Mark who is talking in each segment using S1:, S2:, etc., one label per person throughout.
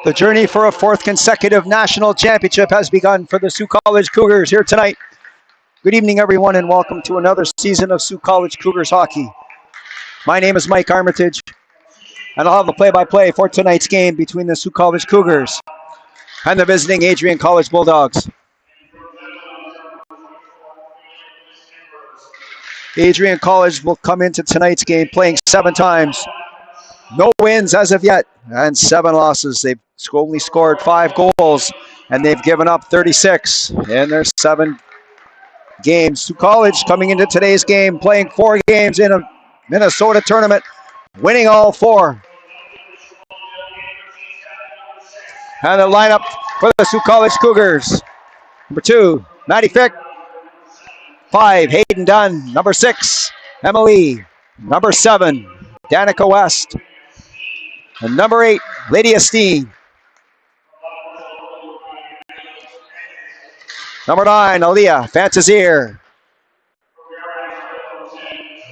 S1: The journey for a fourth consecutive national championship has begun for the Sault College Cougars here tonight. Good evening, everyone, and welcome to another season of Sault College Cougars hockey. My name is Mike Armitage, and I'll have the play-by-play for tonight's game between the Sault College Cougars and the visiting Adrian College Bulldogs. Adrian College will come into tonight's game playing 7 times. No wins as of yet, and 7 losses. They've only scored 5 goals, and they've given up 36 in their 7 games. Sault College coming into today's game, playing 4 games in a Minnesota tournament, winning all 4. And the lineup for the Sault College Cougars. Number 2, Maddie Fick. 5, Hayden Dunn. Number 6, Emily. Number 7, Danica West. And number 8, Lydia Steen. Number 9, Aaliyah Fantazier.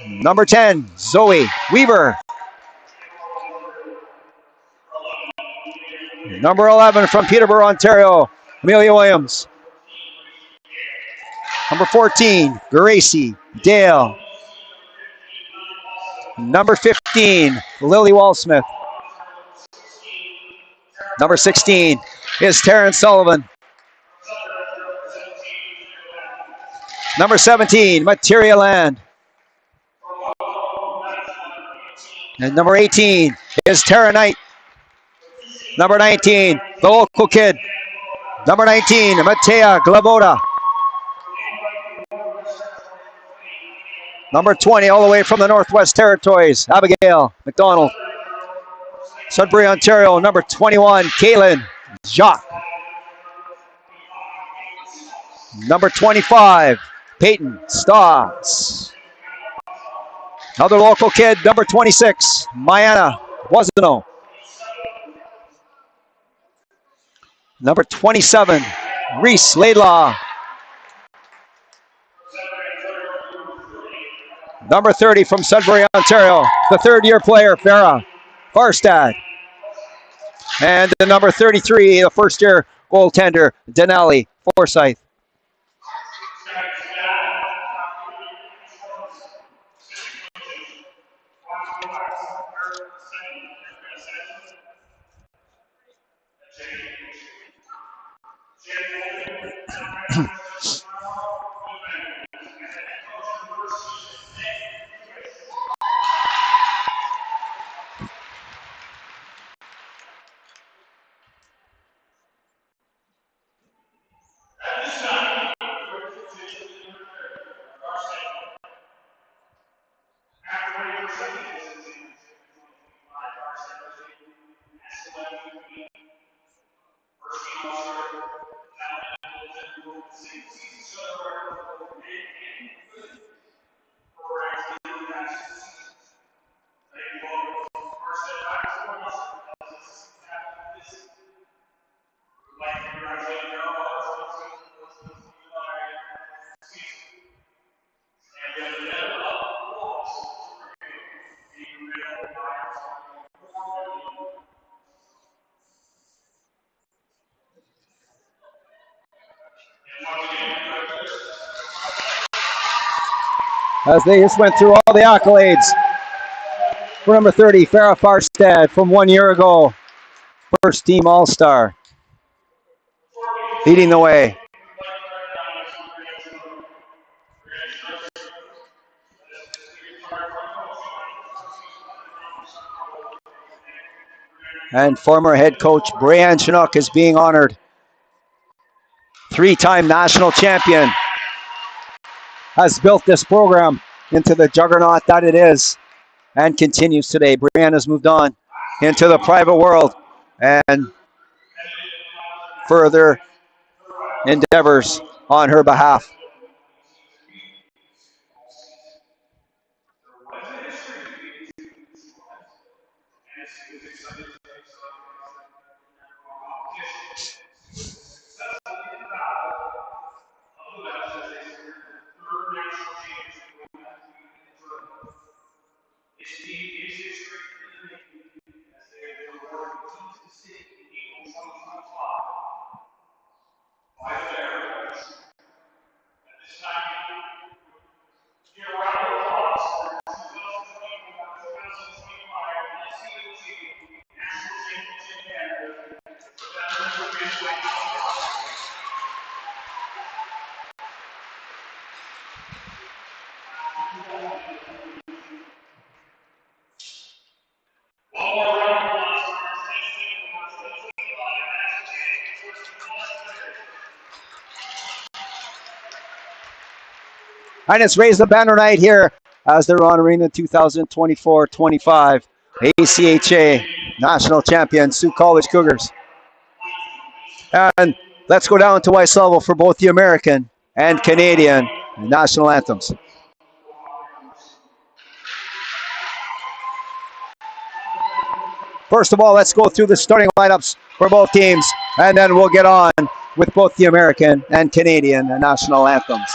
S1: Number 10, Zoe Weaver. Number 11 from Peterborough, Ontario, Amelia Williams. Number 14, Gracie Dale. Number 15, Lily Walsmith. Number 16 is Taryn Sullivan. Number 17, Materia Land. And number 18 is Tara Knight. Number 19, the local kid. Number 19, Matea Glavoda. Number 20, all the way from the Northwest Territories, Abigail McDonald. Sudbury, Ontario, number 21, Kaylin Jacques. Number 25, Peyton Stotts. Another local kid, number 26, Mayana Wazano. Number 27, Reese Laidlaw. Number 30 from Sudbury, Ontario, the third-year player, Farah Farstad. And the number 33, the first-year goaltender, Denali Forsyth. as they just went through all the accolades. For number 30, Farrah Farstad from 1 year ago. First team All-Star. Leading the way. And former head coach Brian Chinook is being honored. 3-time national champion. Has built this program into the juggernaut that it is and continues today. Brian has moved on into the private world and further endeavors on her behalf. And it's Raise the Banner night here as they're honoring the 2024-25 ACHA National Champion Sault College Cougars. And let's go down to ice level for both the American and Canadian national anthems. First of all, let's go through the starting lineups for both teams, and then we'll get on with both the American and Canadian national anthems.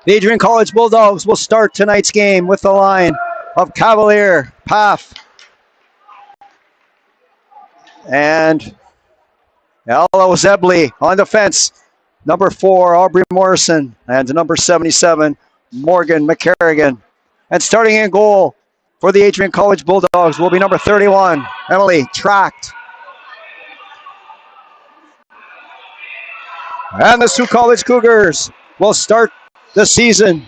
S1: The Adrian College Bulldogs will start tonight's game with the line of Cavalier, Paff, and Ella Zebley on defense. Number 4, Aubrey Morrison, and number 77, Morgan McCarrigan. And starting in goal for the Adrian College Bulldogs will be number 31, Emily Tracht. And the Sault College Cougars will start the season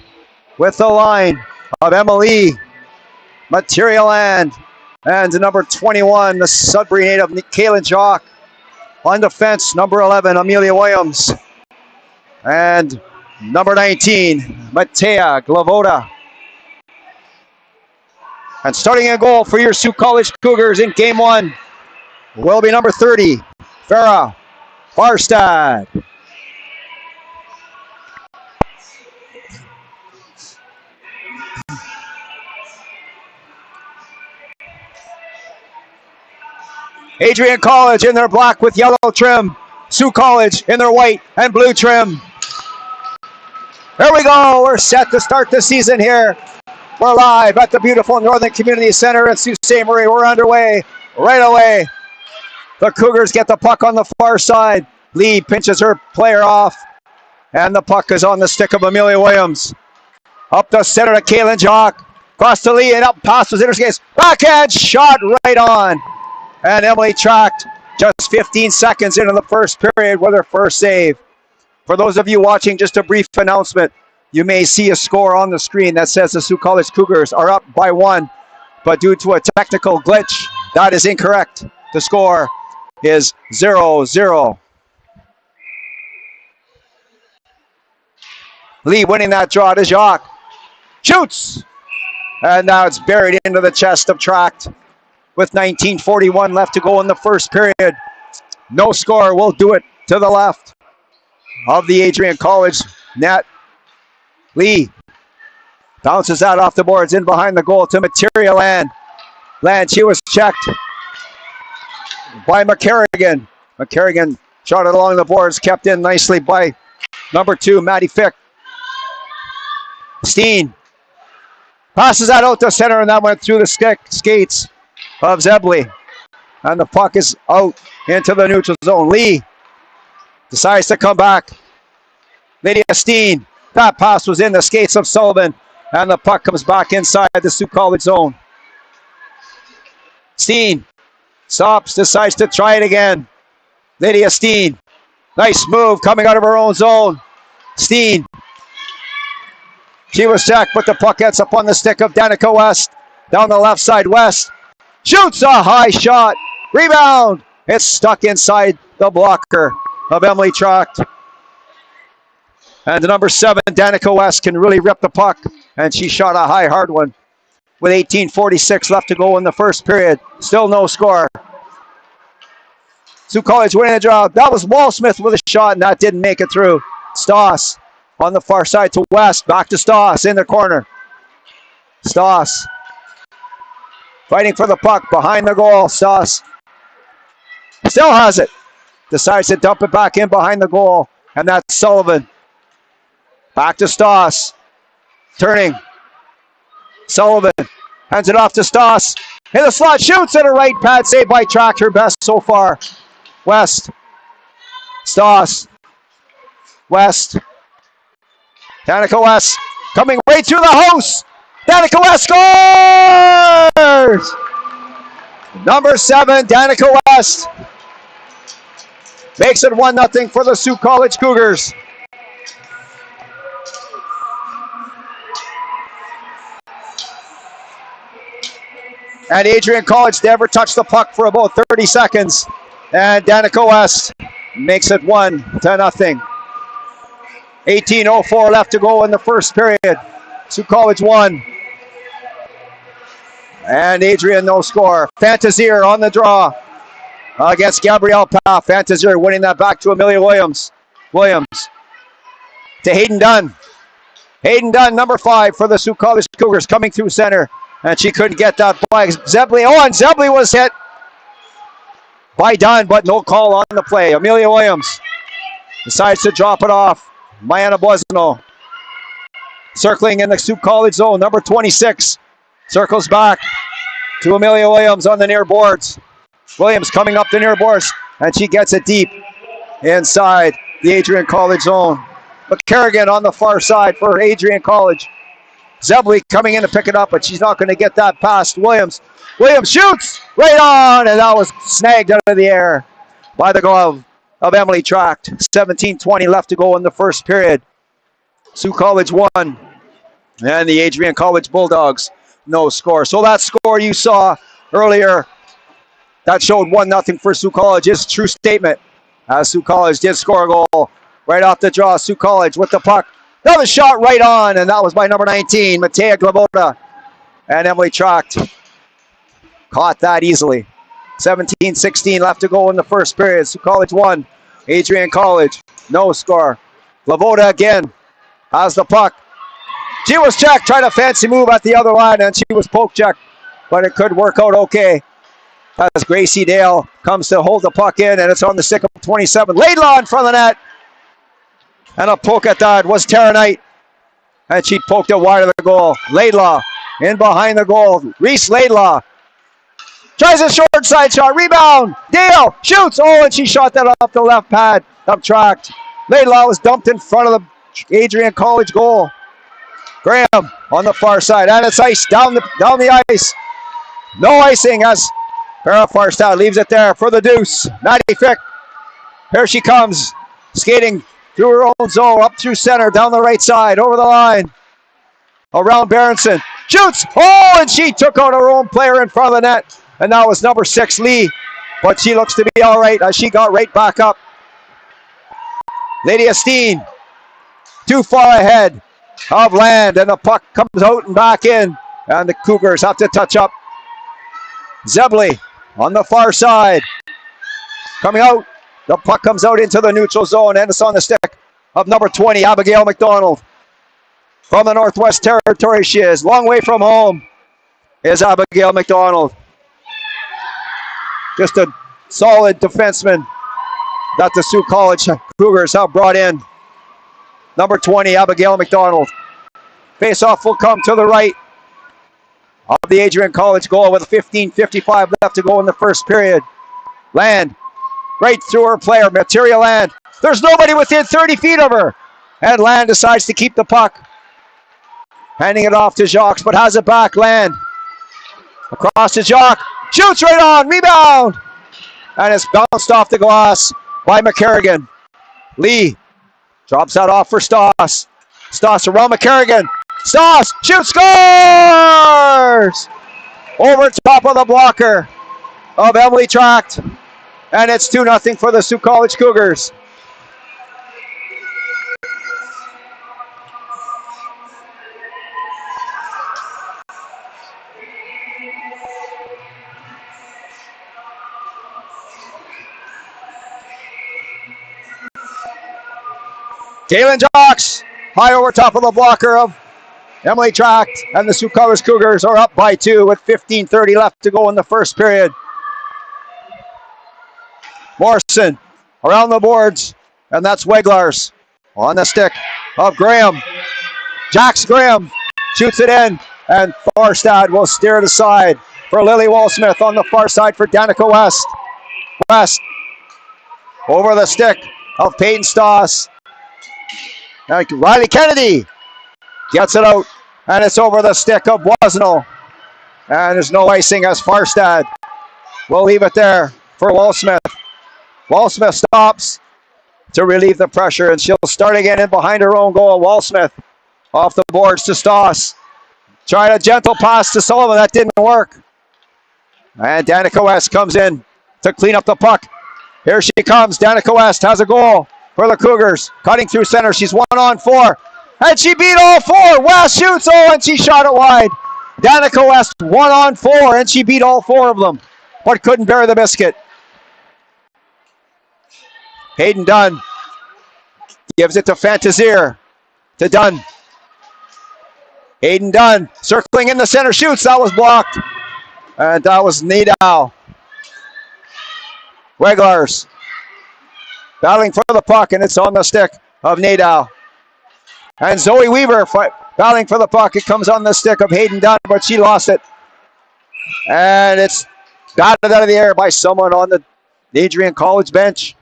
S1: with the line of Emily Materialand and number 21, the Sudbury native Kaylin Jock. On defense, number 11, Amelia Williams. And number 19, Matea Glavoda. And starting in goal for your Sault College Cougars in game 1 will be number 30, Farah Farstad. Adrian College in their black with yellow trim. Sault College in their white and blue trim. Here we go. We're set to start the season here. We're live at the beautiful Northern Community Center in Sault Ste. Marie. We're underway right away. The Cougars get the puck on the far side. Lee pinches her player off. And the puck is on the stick of Amelia Williams. Up the center to Kaylin Jock. Across to Lee and up past was interskates. Backhand shot right on. And Emily Tracht just 15 seconds into the first period with her first save. For those of you watching, just a brief announcement. You may see a score on the screen that says the Sault College Cougars are up by 1. But due to a technical glitch, that is incorrect. The score is 0-0. Lee winning that draw to Jacques. Shoots! And now it's buried into the chest of Tracht. With 19:41 left to go in the first period. No score. We'll do it to the left of the Adrian College net. Lee bounces that off the boards in behind the goal to Materia Land. She was checked by McCarrigan. McCarrigan shot it along the boards, kept in nicely by number 2, Maddie Fick. Steen passes that out to center, and that went through the skates of Zebley. And the puck is out into the neutral zone. Lee decides to come back. Lydia Steen. That pass was in the skates of Sullivan. And the puck comes back inside the Sault College zone. Steen stops, decides to try it again. Lydia Steen. Nice move coming out of her own zone. Steen. She was checked, but the puck ends up on the stick of Danica West. Down the left side, West. Shoots a high shot. Rebound. It's stuck inside the blocker of Emily Tracht. And the number 7, Danica West, can really rip the puck. And she shot a high, hard one. With 18:46 left to go in the first period. Still no score. Sault College winning the draw. That was Walsmith with a shot, and that didn't make it through. Stoss on the far side to West. Back to Stoss in the corner. Stoss fighting for the puck behind the goal. Stoss still has it. Decides to dump it back in behind the goal. And that's Sullivan. Back to Stoss. Turning. Sullivan hands it off to Stoss. In the slot, shoots at a right pad. Saved by Tracht, her best so far. West. Stoss. West. Danica West coming right through the house. Danica West scores! Number 7, Danica West. Makes it 1-0 for the Sault College Cougars. And Adrian College never touched the puck for about 30 seconds. And Danica West makes it 1-0. 18:04 left to go in the first period. Sault College 1. And Adrian no score. Fantazier on the draw against Gabrielle Paff. Fantazier winning that back to Amelia Williams. Williams to Hayden Dunn. Hayden Dunn, number 5 for the Sault College Cougars, coming through center. And she couldn't get that by Zebley. Oh, and Zebley was hit by Dunn, but no call on the play. Amelia Williams decides to drop it off. Mayana Boisano. Circling in the Sault College zone, number 26. Circles back to Amelia Williams on the near boards. Williams coming up the near boards, and she gets it deep inside the Adrian College zone. McCarrigan on the far side for Adrian College. Zebley coming in to pick it up, but she's not going to get that past Williams. Williams shoots right on, and that was snagged out of the air by the glove of Emily Tracht. 17:20 left to go in the first period. Sault College won, and the Adrian College Bulldogs no score. So that score you saw earlier, that showed 1-0 for Sault College, is a true statement, as Sault College did score a goal right off the draw. Sault College with the puck. Another shot right on, and that was by number 19, Matea Glavoda. And Emily Tracht caught that easily. 17-16 left to go in the first period. Sault College won. Adrian College, no score. Glavoda again has the puck. She was checked, tried a fancy move at the other line, and she was poke checked, but it could work out okay. As Gracie Dale comes to hold the puck in, and it's on the stick of 27. Laidlaw in front of the net. And a poke at that was Tara Knight. And she poked it wide of the goal. Laidlaw in behind the goal. Reese Laidlaw tries a short side shot. Rebound. Dale shoots. Oh, and she shot that off the left pad of Tracht. Laidlaw was dumped in front of the Adrian College goal. Graham on the far side. And it's ice down the ice. No icing as Farrah Farstad leaves it there for the deuce. Maddie Fick. Here she comes. Skating through her own zone, up through center, down the right side, over the line. Around Berenson. Shoots! Oh, and she took out her own player in front of the net. And that was number 6, Lee. But she looks to be all right as she got right back up. Lydia Steen, too far ahead of Land, and the puck comes out and back in. And the Cougars have to touch up. Zebley on the far side. Coming out. The puck comes out into the neutral zone, and it's on the stick of number 20, Abigail McDonald. From the Northwest Territory she is. Long way from home is Abigail McDonald. Just a solid defenseman that the Sault College Cougars have brought in. Number 20, Abigail McDonald. Face-off will come to the right of the Adrian College goal with 15:55 left to go in the first period. Land. Right through her player, Materia Land. There's nobody within 30 feet of her. And Land decides to keep the puck. Handing it off to Jacques, but has it back. Land. Across to Jacques. Shoots right on. Rebound. And it's bounced off the glass by McCarrigan. Lee drops that off for Stoss. Stoss around McCarrigan. Stoss shoots, scores! Over top of the blocker of Emily Tracht. And it's 2-0 for the Sault College Cougars. Kaylin Jocks, high over top of the blocker of Emily Tracht, and the Sault College Cougars are up by 2 with 15:30 left to go in the first period. Morrison around the boards, and that's Weglars on the stick of Graham. Jax Graham shoots it in, and Farstad will steer it aside for Lily Walsmith on the far side for Danica West. West over the stick of Peyton Stoss. Riley Kennedy gets it out, and it's over the stick of Boisneau. And there's no icing as Farstad will leave it there for Walsmith. Walsmith stops to relieve the pressure, and she'll start again in behind her own goal. Walsmith off the boards to Stoss. Tried a gentle pass to Sullivan. That didn't work. And Danica West comes in to clean up the puck. Here she comes. Danica West has a goal for the Cougars. Cutting through center. She's 1-on-4. And she beat all 4. West shoots. Oh, and she shot it wide. Danica West 1-on-4, and she beat all 4 of them, but couldn't bury the biscuit. Hayden Dunn gives it to Fantazier. To Dunn. Hayden Dunn circling in the center, shoots. That was blocked. And that was Nadal. Weglars battling for the puck, and it's on the stick of Nadal. And Zoe Weaver battling for the puck. It comes on the stick of Hayden Dunn, but she lost it. And it's batted out of the air by someone on the Adrian College bench.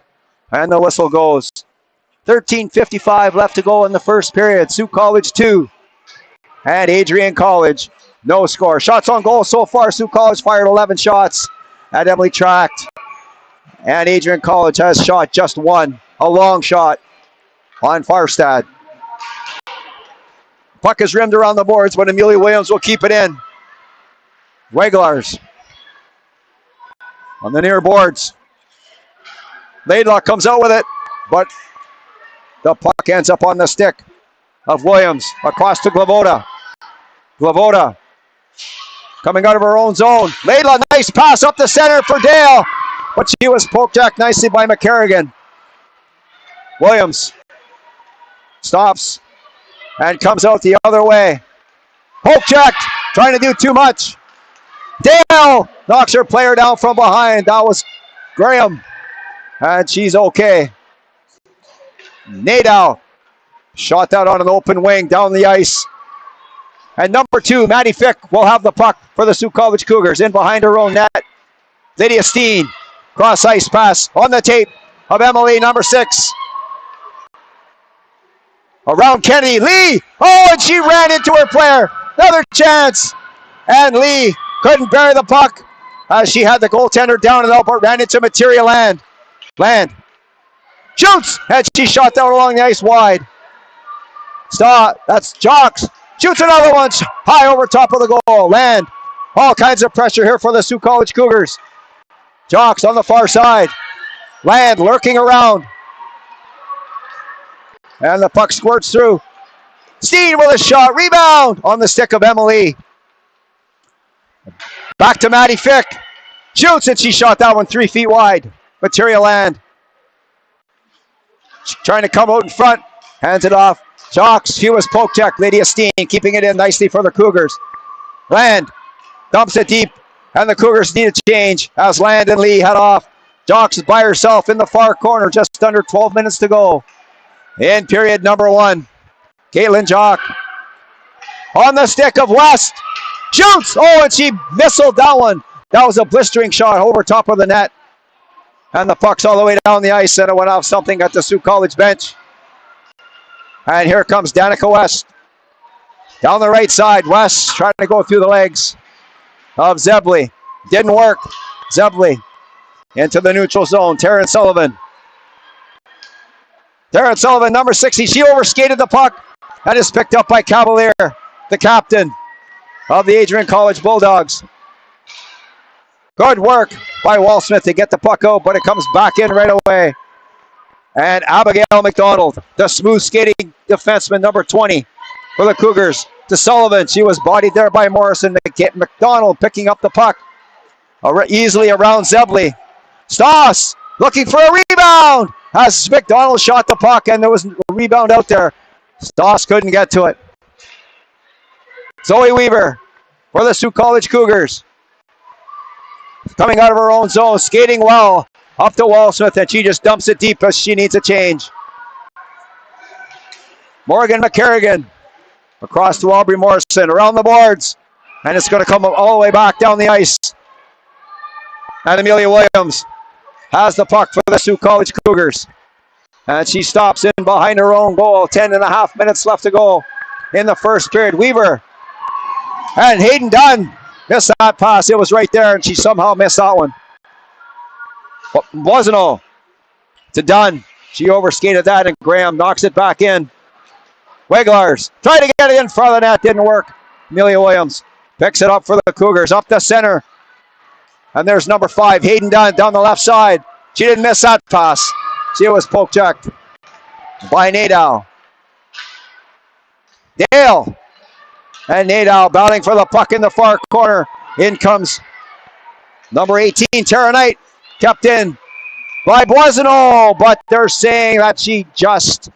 S1: And the whistle goes. 13:55 left to go in the first period. Sioux College 2 and Adrian College no score. Shots on goal so far. Sioux College fired 11 shots at Emily Tract. And Adrian College has shot just one. A long shot on Farstad. Puck is rimmed around the boards, but Amelia Williams will keep it in. Weglar's on the near boards. Laidlaw comes out with it, but the puck ends up on the stick of Williams. Across to Glavoda. Glavoda coming out of her own zone. Laidlaw, nice pass up the center for Dale, but she was poke jacked nicely by McCarrigan. Williams stops and comes out the other way. Poke jacked, trying to do too much. Dale knocks her player down from behind. That was Graham, and she's okay. Nadeau shot that on an open wing down the ice. And number 2, Maddie Fick, will have the puck for the Sioux College Cougars. In behind her own net. Lydia Steen, cross ice pass on the tape of Emily, number 6. Around Kennedy, Lee, oh, and she ran into her player. Another chance. And Lee couldn't bury the puck as she had the goaltender down and out, but ran into Materia Land. Land shoots, and she shot down along the ice wide. That's Jocks. Shoots another one high over top of the goal. Land. All kinds of pressure here for the Sioux College Cougars. Jocks on the far side. Land lurking around. And the puck squirts through. Steen with a shot. Rebound on the stick of Emily. Back to Maddie Fick. Shoots, and she shot that one 3 feet wide. Materia Land. Trying to come out in front. Hands it off. Jocks, she was poke check. Lydia Steen keeping it in nicely for the Cougars. Land dumps it deep, and the Cougars need a change as Land and Lee head off. Jocks is by herself in the far corner, just under 12 minutes to go in period number 1. Caitlin Jock on the stick of West. Shoots! Oh, and she missiled that one. That was a blistering shot over top of the net. And the puck's all the way down the ice, and it went off something at the Sioux College bench. And here comes Danica West. Down the right side, West trying to go through the legs of Zebley. Didn't work. Zebley into the neutral zone. Taryn Sullivan. Taryn Sullivan, number 60. She overskated the puck and is picked up by Cavalier, the captain of the Adrian College Bulldogs. Good work by Walsmith to get the puck out, but it comes back in right away. And Abigail McDonald, the smooth skating defenseman, number 20 for the Cougars. To Sullivan, she was bodied there by Morrison. McDonald picking up the puck easily around Zebley. Stoss looking for a rebound as McDonald shot the puck, and there was a rebound out there. Stoss couldn't get to it. Zoe Weaver for the Sioux College Cougars. Coming out of her own zone, skating well. Up to Walsmith, and she just dumps it deep as she needs a change. Morgan McCarrigan across to Aubrey Morrison, around the boards. And it's going to come all the way back down the ice. And Amelia Williams has the puck for the Sioux College Cougars. And she stops in behind her own goal. 10.5 minutes left to go in the first period. Weaver and Hayden Dunn missed that pass. It was right there, and she somehow missed that one. Boisano to Dunn. She overskated that, and Graham knocks it back in. Weglars tried to get it in front of the net. Didn't work. Amelia Williams picks it up for the Cougars. Up the center. And there's number 5, Hayden Dunn, down the left side. She didn't miss that pass. She was poke checked by Nadeau. Dale. And Nadeau battling for the puck in the far corner. In comes number 18, Tara Knight. Kept in by Boisano, but they're saying that she just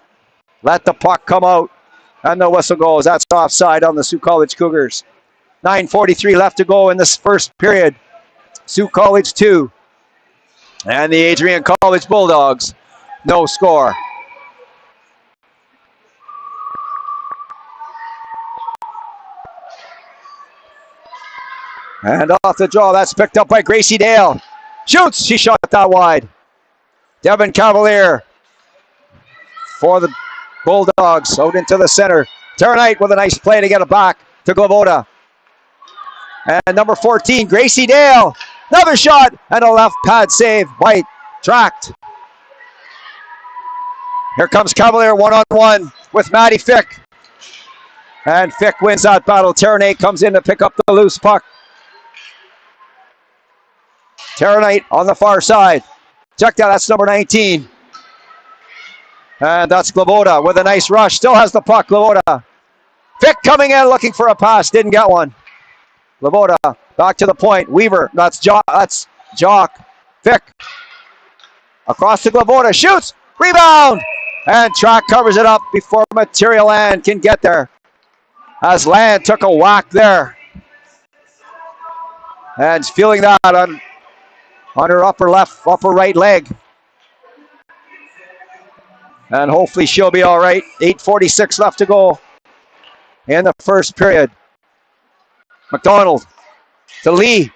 S1: let the puck come out. And the whistle goes. That's offside on the Sioux College Cougars. 9:43 left to go in this first period. Sioux College 2. And the Adrian College Bulldogs, no score. And off the draw, that's picked up by Gracie Dale. Shoots, she shot that wide. Devin Cavalier for the Bulldogs, out into the center. Tara Knight with a nice play to get it back to Glavoda. And number 14, Gracie Dale. Another shot and a left pad save by Tract. Here comes Cavalier one-on-one with Maddie Fick. And Fick wins that battle. Tara Knight comes in to pick up the loose puck. Tara Knight on the far side. Check that, that's number 19. And that's Glavoda with a nice rush. Still has the puck, Glavoda. Fick coming in looking for a pass, didn't get one. Glavoda back to the point. Weaver, that's Jock. Fick across to Glavoda, shoots, rebound, and Track covers it up before Material Land can get there. As Land took a whack there. And feeling that on her upper right leg. And hopefully she'll be all right. 8:46 left to go in the first period. McDonald to Lee.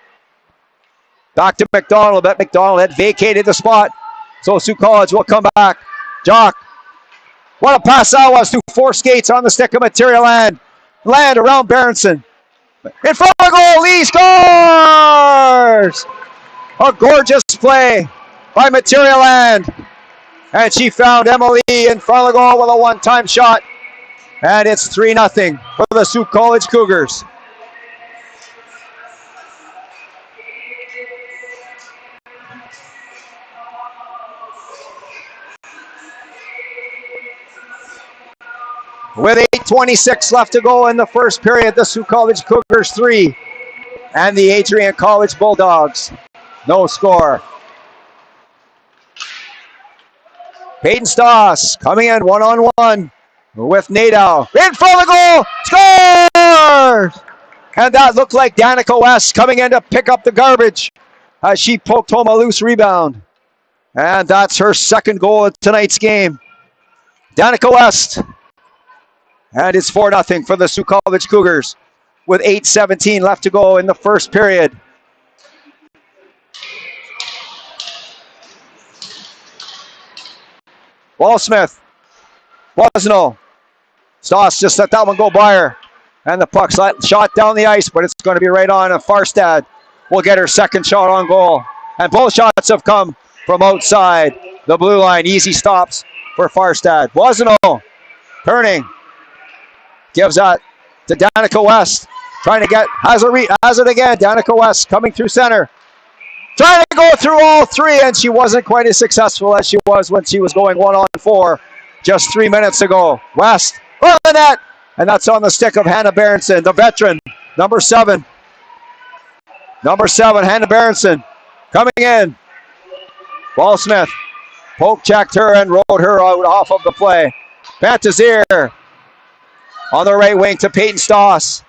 S1: Back to McDonald, but McDonald had vacated the spot. So Sioux College will come back. Jock. What a pass that was through four skates on the stick of Material Land. Land around Berenson. In front of the goal, Lee scores! A gorgeous play by Material Land. And she found Emily in front of the goal with a one-time shot. And it's 3-0 for the Sioux College Cougars. With 8:26 left to go in the first period, the Sioux College Cougars 3 and the Adrian College Bulldogs no score. Peyton Stoss coming in one-on-one with Nadeau. In front of the goal, scores! And that looked like Danica West coming in to pick up the garbage as she poked home a loose rebound. And that's her second goal of tonight's game. Danica West. And it's 4-0 for the Sioux College Cougars with 8:17 left to go in the first period. Wallsmith. Wasno. Stoss just let that one go by her. And the puck's shot down the ice, but it's going to be right on. And Farstad will get her second shot on goal. And both shots have come from outside the blue line. Easy stops for Farstad. Wasno turning. Gives that to Danica West. Trying to get, has it again. Danica West coming through center. Trying to go through all three, and she wasn't quite as successful as she was when she was going 1-on-4 just 3 minutes ago. West, on the net, and that's on the stick of Hannah Berenson, the veteran, number 7. Number 7, Hannah Berenson, coming in. Wallsmith poke checked her and rode her out off of the play. Fantazier on the right wing to Peyton Stoss.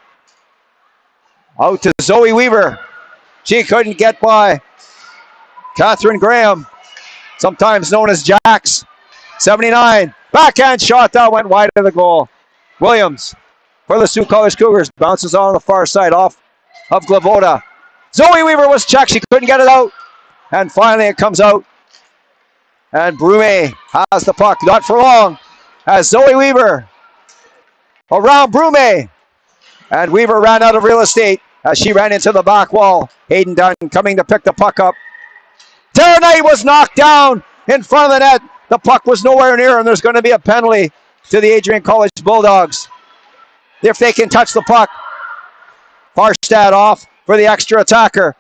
S1: Out to Zoe Weaver. She couldn't get by Catherine Graham, sometimes known as Jax. 79. Backhand shot that went wide of the goal. Williams for the Sioux College Cougars. Bounces on the far side off of Glavoda. Zoe Weaver was checked. She couldn't get it out. And finally it comes out. And Brume has the puck. Not for long. As Zoe Weaver around Brume. And Weaver ran out of real estate as she ran into the back wall. Hayden Dunn coming to pick the puck up. Tara Knight was knocked down in front of the net. The puck was nowhere near, and there's going to be a penalty to the Adrian College Bulldogs if they can touch the puck. Farstad off for the extra attacker.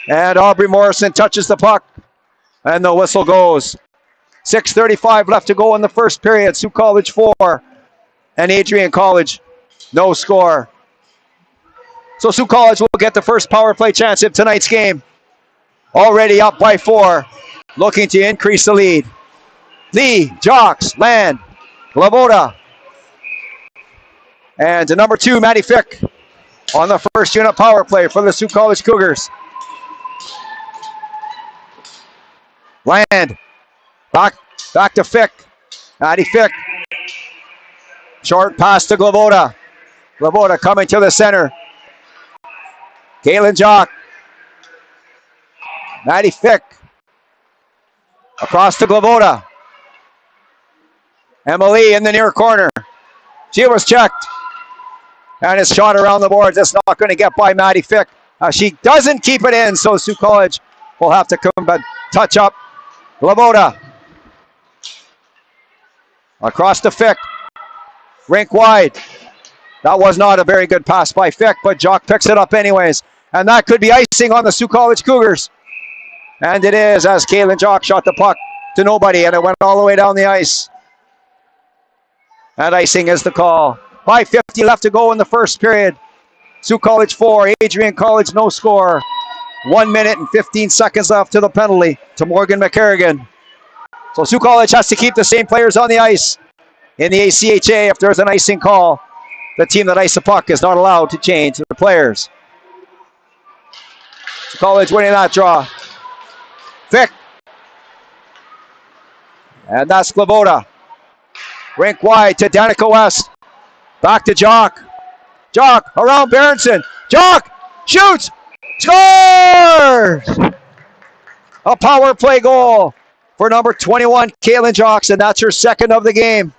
S1: And Aubrey Morrison touches the puck. And the whistle goes. 6:35 left to go in the first period. Sioux College 4 and Adrian College no score. So Sioux College will get the first power play chance of tonight's game. Already up by 4, looking to increase the lead. Lee, Jocks, Land, Glavoda. And to number 2, Maddie Fick on the first unit power play for the Sioux College Cougars. Land, back to Fick. Maddie Fick. Short pass to Glavoda. Glavoda coming to the center. Kaylin Jock. Maddie Fick. Across to Glavoda. Emily in the near corner. She was checked. And it's shot around the boards. It's not going to get by Maddie Fick. She doesn't keep it in, so Sault College will have to come but touch up. Glavoda. Across to Fick. Rink wide. That was not a very good pass by Fick, but Jock picks it up anyways. And that could be icing on the Sault College Cougars. And it is, as Kaylin Jock shot the puck to nobody, and it went all the way down the ice. And icing is the call. 5:50 left to go in the first period. Sault College 4, Adrian College no score. 1 minute and 15 seconds left to the penalty to Morgan McCarrigan. So Sault College has to keep the same players on the ice. In the ACHA, if there's an icing call, the team that iced the puck is not allowed to change the players. Sault College winning that draw. Fick. And that's Glavoda. Rink wide to Danica West. Back to Jock. Jock around Berenson. Jock shoots. Scores! A power play goal for number 21, Kaylin Jock, and that's her second of the game.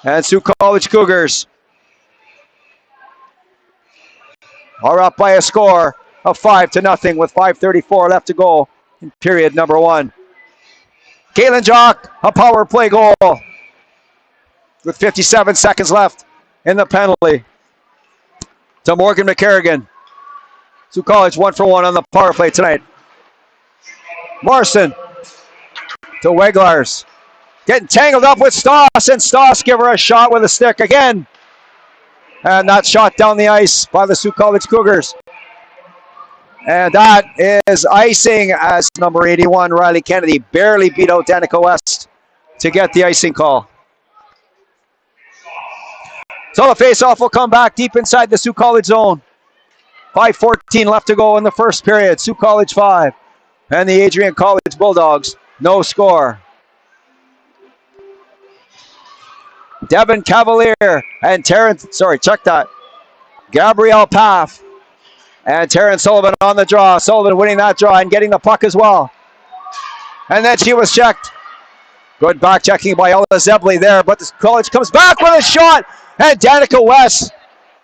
S1: And Sault College Cougars are up by a score of 5-0 with 5:34 left to go in period number 1. Kaylin Jock, a power play goal with 57 seconds left in the penalty to Morgan McCarrigan. Sault College 1 for 1 on the power play tonight. Morrison to Weglars. Getting tangled up with Stoss, and Stoss give her a shot with a stick again. And that's shot down the ice by the Sault College Cougars. And that is icing as number 81, Riley Kennedy, barely beat out Danica West to get the icing call. So the face-off will come back deep inside the Sault College zone. 5:14 left to go in the first period. Sault College 5 and the Adrian College Bulldogs no score. Devin Cavalier and Terrence, check that. Gabrielle Paff and Terrence Sullivan on the draw. Sullivan winning that draw and getting the puck as well. And then she was checked. Good back checking by Ella Zebley there, but the College comes back with a shot. And Danica West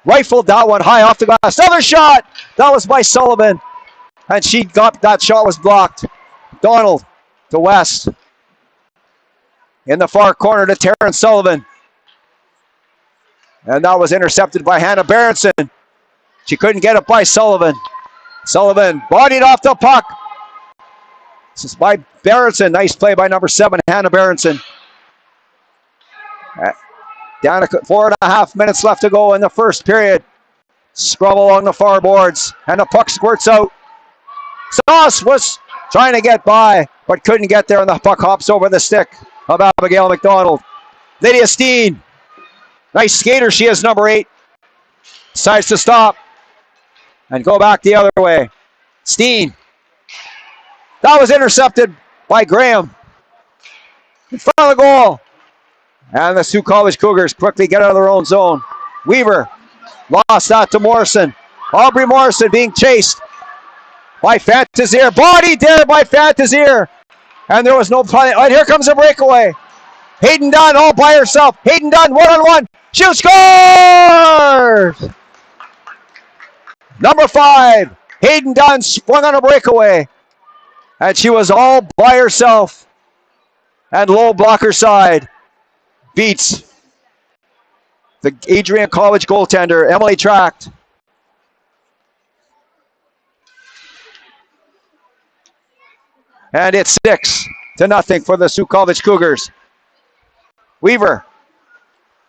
S1: rifled that one high off the glass. Another shot. That was by Sullivan. And she got, that shot was blocked. Donald to West. In the far corner to Terrence Sullivan. And that was intercepted by Hannah Berenson. She couldn't get it by Sullivan. Sullivan bodied off the puck. This is by Berenson. Nice play by number 7, Hannah Berenson. Down to 4.5 minutes left to go in the first period. Scrub along the far boards, and the puck squirts out. Sauce was trying to get by, but couldn't get there, and the puck hops over the stick of Abigail McDonald. Lydia Steen, nice skater she is, number 8. Decides to stop and go back the other way. Steen. That was intercepted by Graham. In front of the goal. And the Sault College Cougars quickly get out of their own zone. Weaver lost that to Morrison. Aubrey Morrison being chased by Fantazier. Body there by Fantazier. And there was no play. And here comes a breakaway. Hayden Dunn all by herself. Hayden Dunn one-on-one. She scores! Number 5, Hayden Dunn sprung on a breakaway. And she was all by herself. And low blocker side beats the Adrian College goaltender, Emily Tract. And it's 6-0 for the Sault College Cougars. Weaver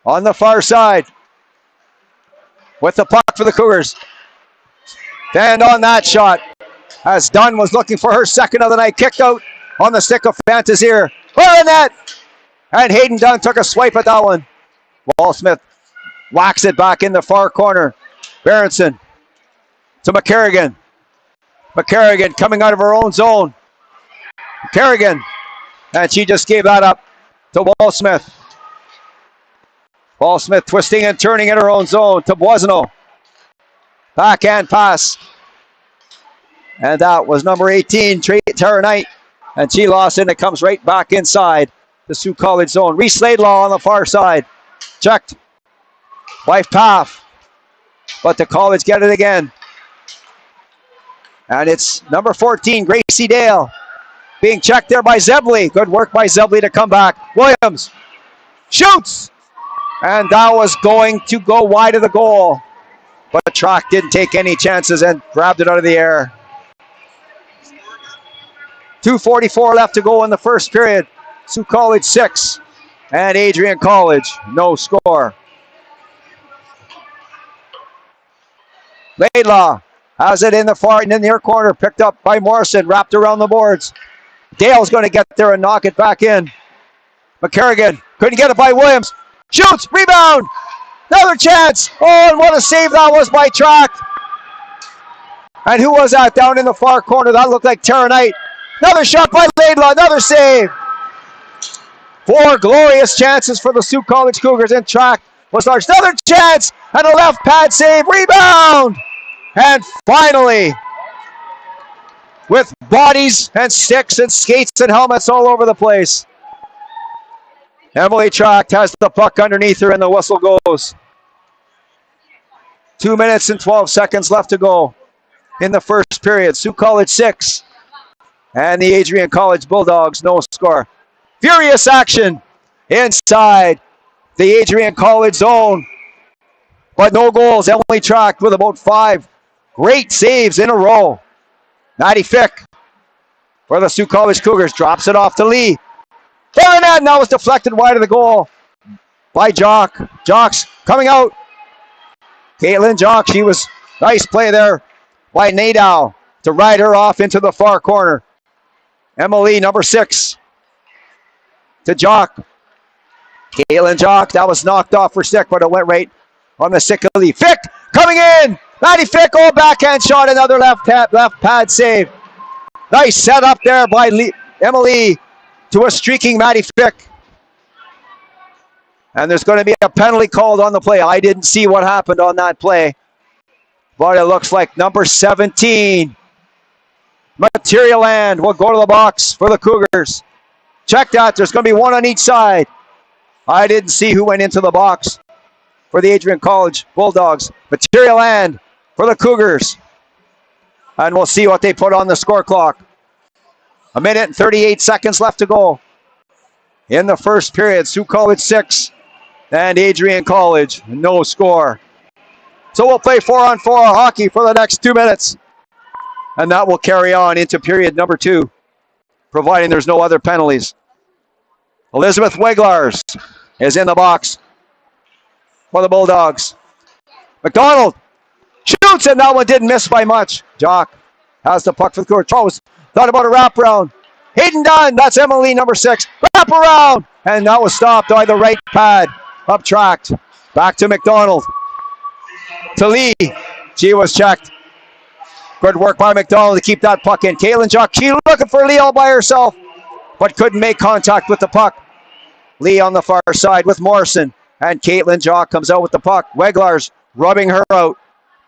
S1: on the far side with the puck for the Cougars. And on that shot, as Dunn was looking for her second of the night, kicked out on the stick of Fantazier. Clear in that! And Hayden Dunn took a swipe at that one. Wall-Smith whacks it back in the far corner. Berenson to McCarrigan. McCarrigan coming out of her own zone. McCarrigan. And she just gave that up to Wall-Smith. Wall-Smith twisting and turning in her own zone to Boisneau. Backhand pass. And that was number 18, Tara Knight. And she lost it, and it comes right back inside the Sioux College zone. Reese Laidlaw on the far side. Checked by Paff. But the College get it again. And it's number 14, Gracie Dale. Being checked there by Zebley. Good work by Zebley to come back. Williams shoots. And that was going to go wide of the goal. But the track didn't take any chances and grabbed it out of the air. 2:44 left to go in the first period. Sioux College 6 and Adrian College no score. Laidlaw has it in the far and in the near corner, picked up by Morrison, wrapped around the boards. Dale's going to get there and knock it back in. McCarrigan couldn't get it by Williams. Shoots, rebound, another chance. Oh, and what a save that was by Track. And who was that down in the far corner? That looked like Tara Knight. Another shot by Laidlaw, another save. 4 glorious chances for the Sioux College Cougars, and Track was large. Another chance, and a left pad save, rebound. And finally, with bodies and sticks and skates and helmets all over the place, Emily Tract has the puck underneath her and the whistle goes. 2 minutes and 12 seconds left to go in the first period. Sioux College 6 and the Adrian College Bulldogs no score. Furious action inside the Adrian College zone, but no goals. Emily Tract with about 5 great saves in a row. Maddie Fick for the Sioux College Cougars drops it off to Lee. Baronet, and that was deflected wide of the goal by Jock. Jock's coming out. Caitlin Jock, she was nice play there by Nadow to ride her off into the far corner. Emily, number 6, to Jock. Caitlin Jock, that was knocked off her stick, but it went right on the stick of Lee. Fick coming in. Maddie Fick, oh, backhand shot, another left pad save. Nice set up there by Emily to a streaking Maddie Fick. And there's going to be a penalty called on the play. I didn't see what happened on that play, but it looks like number 17, Material Land, will go to the box for the Cougars. Check that. There's going to be one on each side. I didn't see who went into the box for the Adrian College Bulldogs. Material Land for the Cougars. And we'll see what they put on the score clock. 1 minute and 38 seconds left to go in the first period. Sioux College 6 and Adrian College no score. So we'll play 4-on-4 hockey for the next 2 minutes. And that will carry on into period number 2, providing there's no other penalties. Elizabeth Weglars is in the box for the Bulldogs. McDonald shoots, and that one didn't miss by much. Jock has the puck for the Cougars. Throws, thought about a wraparound. Hayden Dunn, that's Emily, number 6. Wraparound, and that was stopped by the right pad. Up tracked. Back to McDonald. To Lee. She was checked. Good work by McDonald to keep that puck in. Caitlin Jock, she looking for Lee all by herself, but couldn't make contact with the puck. Lee on the far side with Morrison, and Caitlin Jock comes out with the puck. Weglars rubbing her out,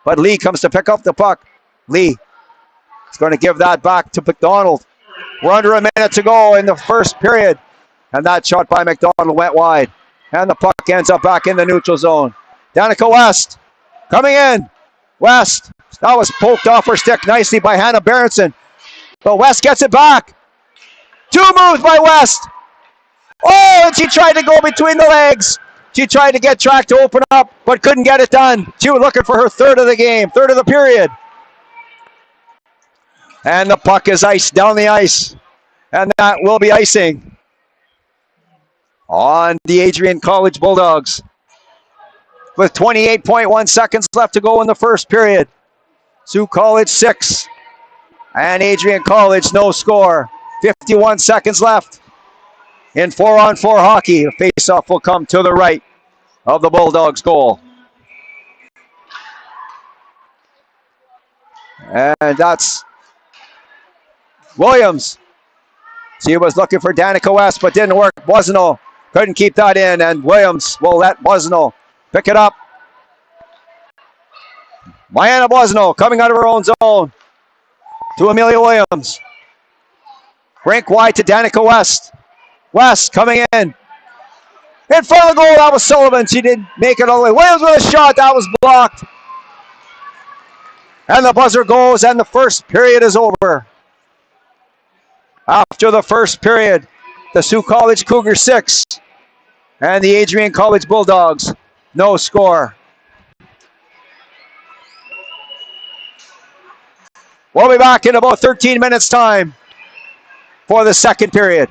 S1: but Lee comes to pick up the puck. Lee is going to give that back to McDonald. We're under a minute to go in the first period, and that shot by McDonald went wide, and the puck ends up back in the neutral zone. Danica West coming in. West, that was poked off her stick nicely by Hannah Berenson. But West gets it back. 2 moves by West. Oh, and she tried to go between the legs. She tried to get Track to open up, but couldn't get it done. She was looking for her third of the game, third of the period. And the puck is iced down the ice. And that will be icing on the Adrian College Bulldogs. With 28.1 seconds left to go in the first period. Sioux College 6 and Adrian College no score. 51 seconds left in 4-on-4 hockey. The face-off will come to the right of the Bulldogs' goal. And that's Williams. She was looking for Danica West, but didn't work. Boisano couldn't keep that in, and Williams will let Boisano pick it up. Diana Bosno coming out of her own zone to Amelia Williams. Rink wide to Danica West. West coming in. In front of the goal, that was Sullivan. She didn't make it all the way. Williams with a shot, that was blocked. And the buzzer goes, and the first period is over. After the first period, the Sault College Cougars 6 and the Adrian College Bulldogs, no score. We'll be back in about 13 minutes time for the second period.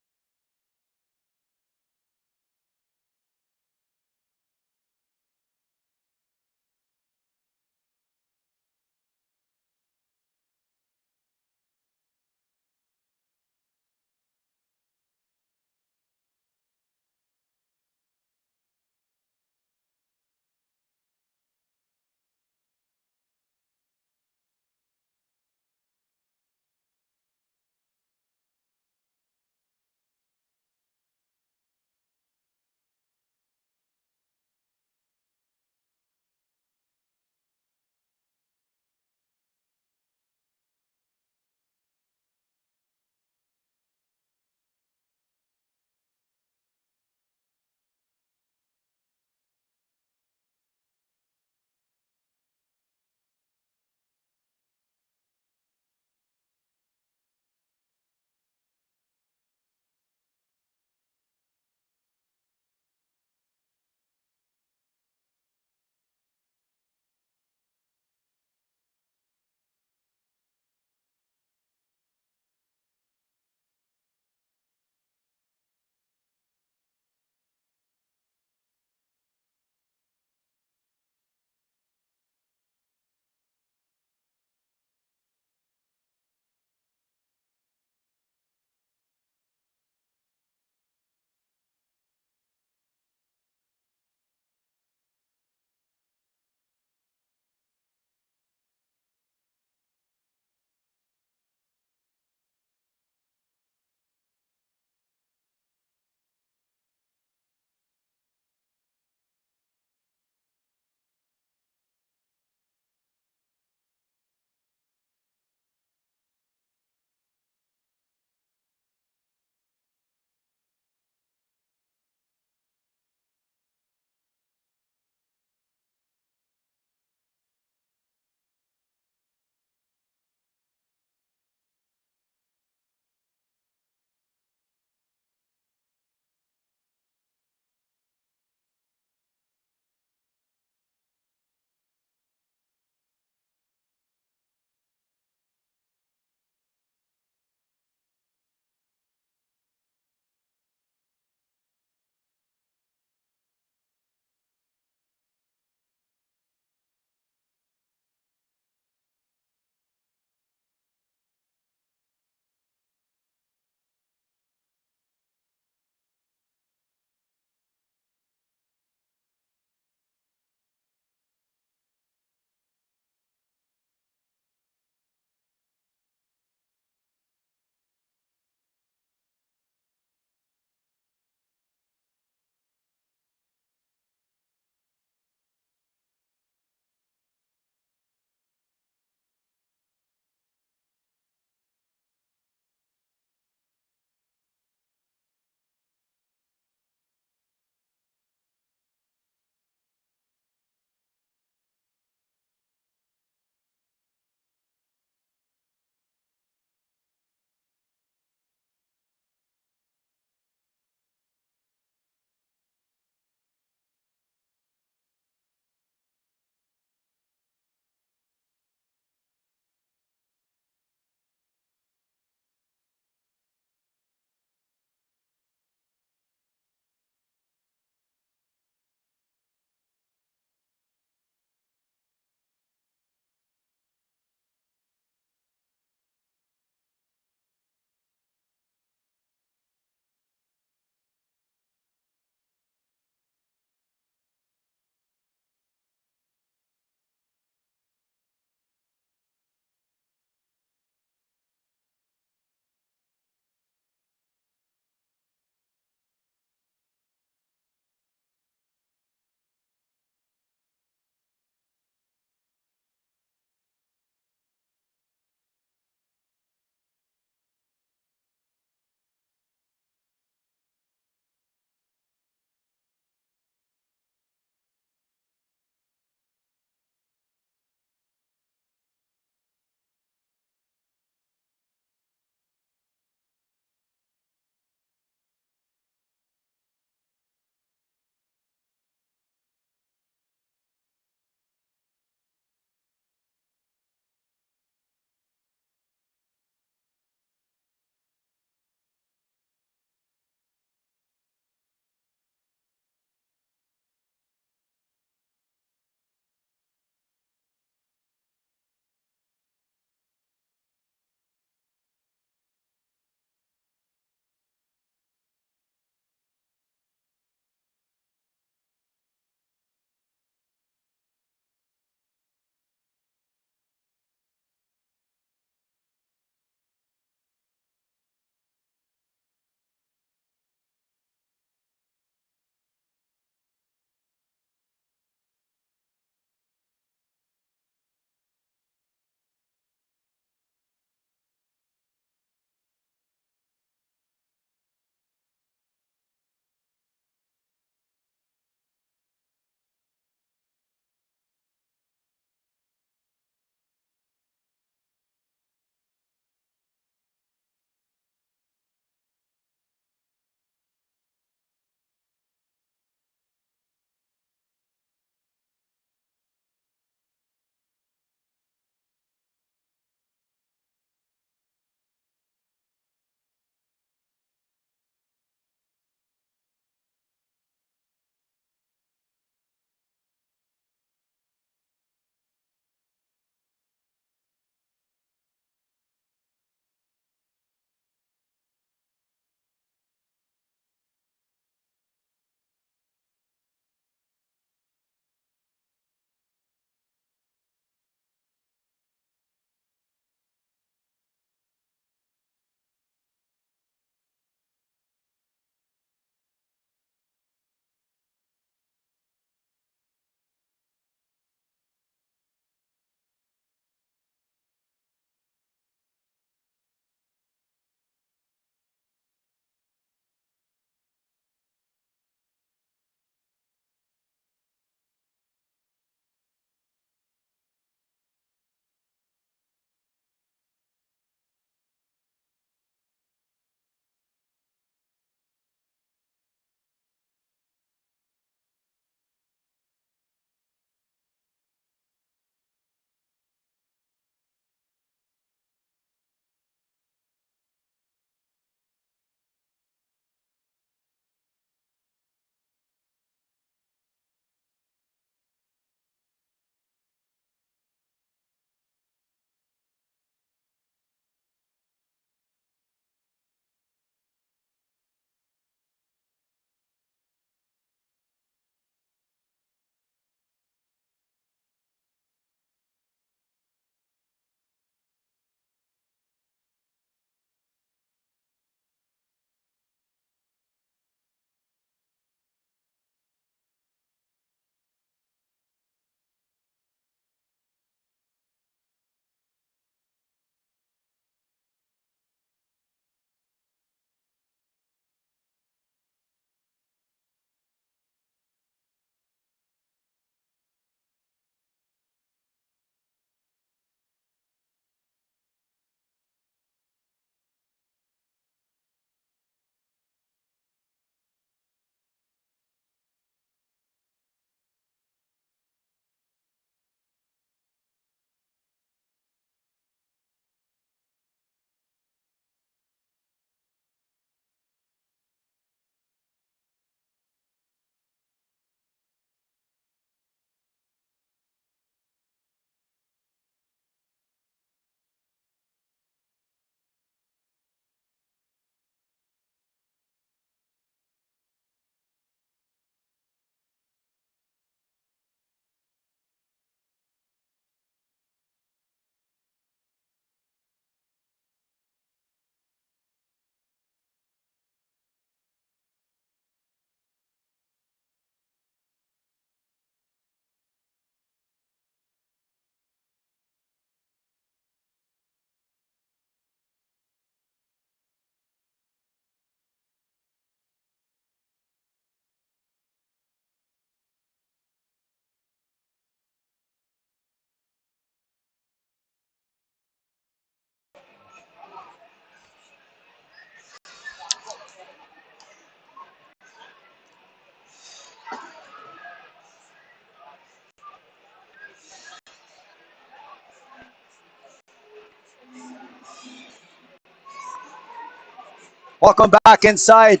S1: Welcome back inside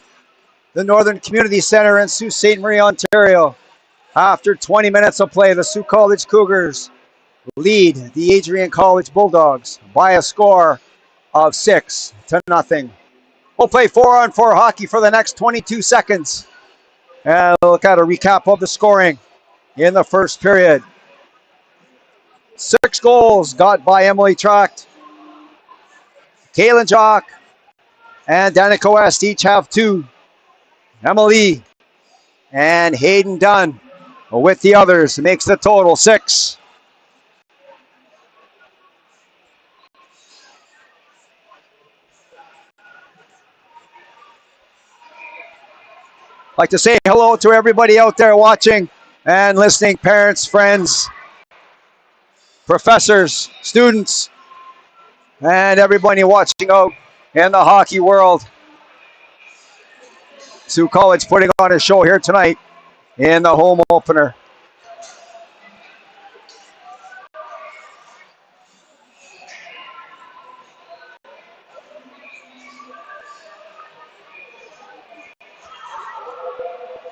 S1: the Northern Community Centre in Sault Ste. Marie, Ontario. After 20 minutes of play, the Sault College Cougars lead the Adrian College Bulldogs by a score of 6-0. We'll play 4-on-4 hockey for the next 22 seconds. And we'll look at a recap of the scoring in the first period. 6 goals got by Emily Tracht. Kaylin Jock and Danica West each have 2. Emily and Hayden Dunn with the others makes the total 6. I'd like to say hello to everybody out there watching and listening, parents, friends, professors, students, and everybody watching out in the hockey world. Sault College putting on a show here tonight in the home opener.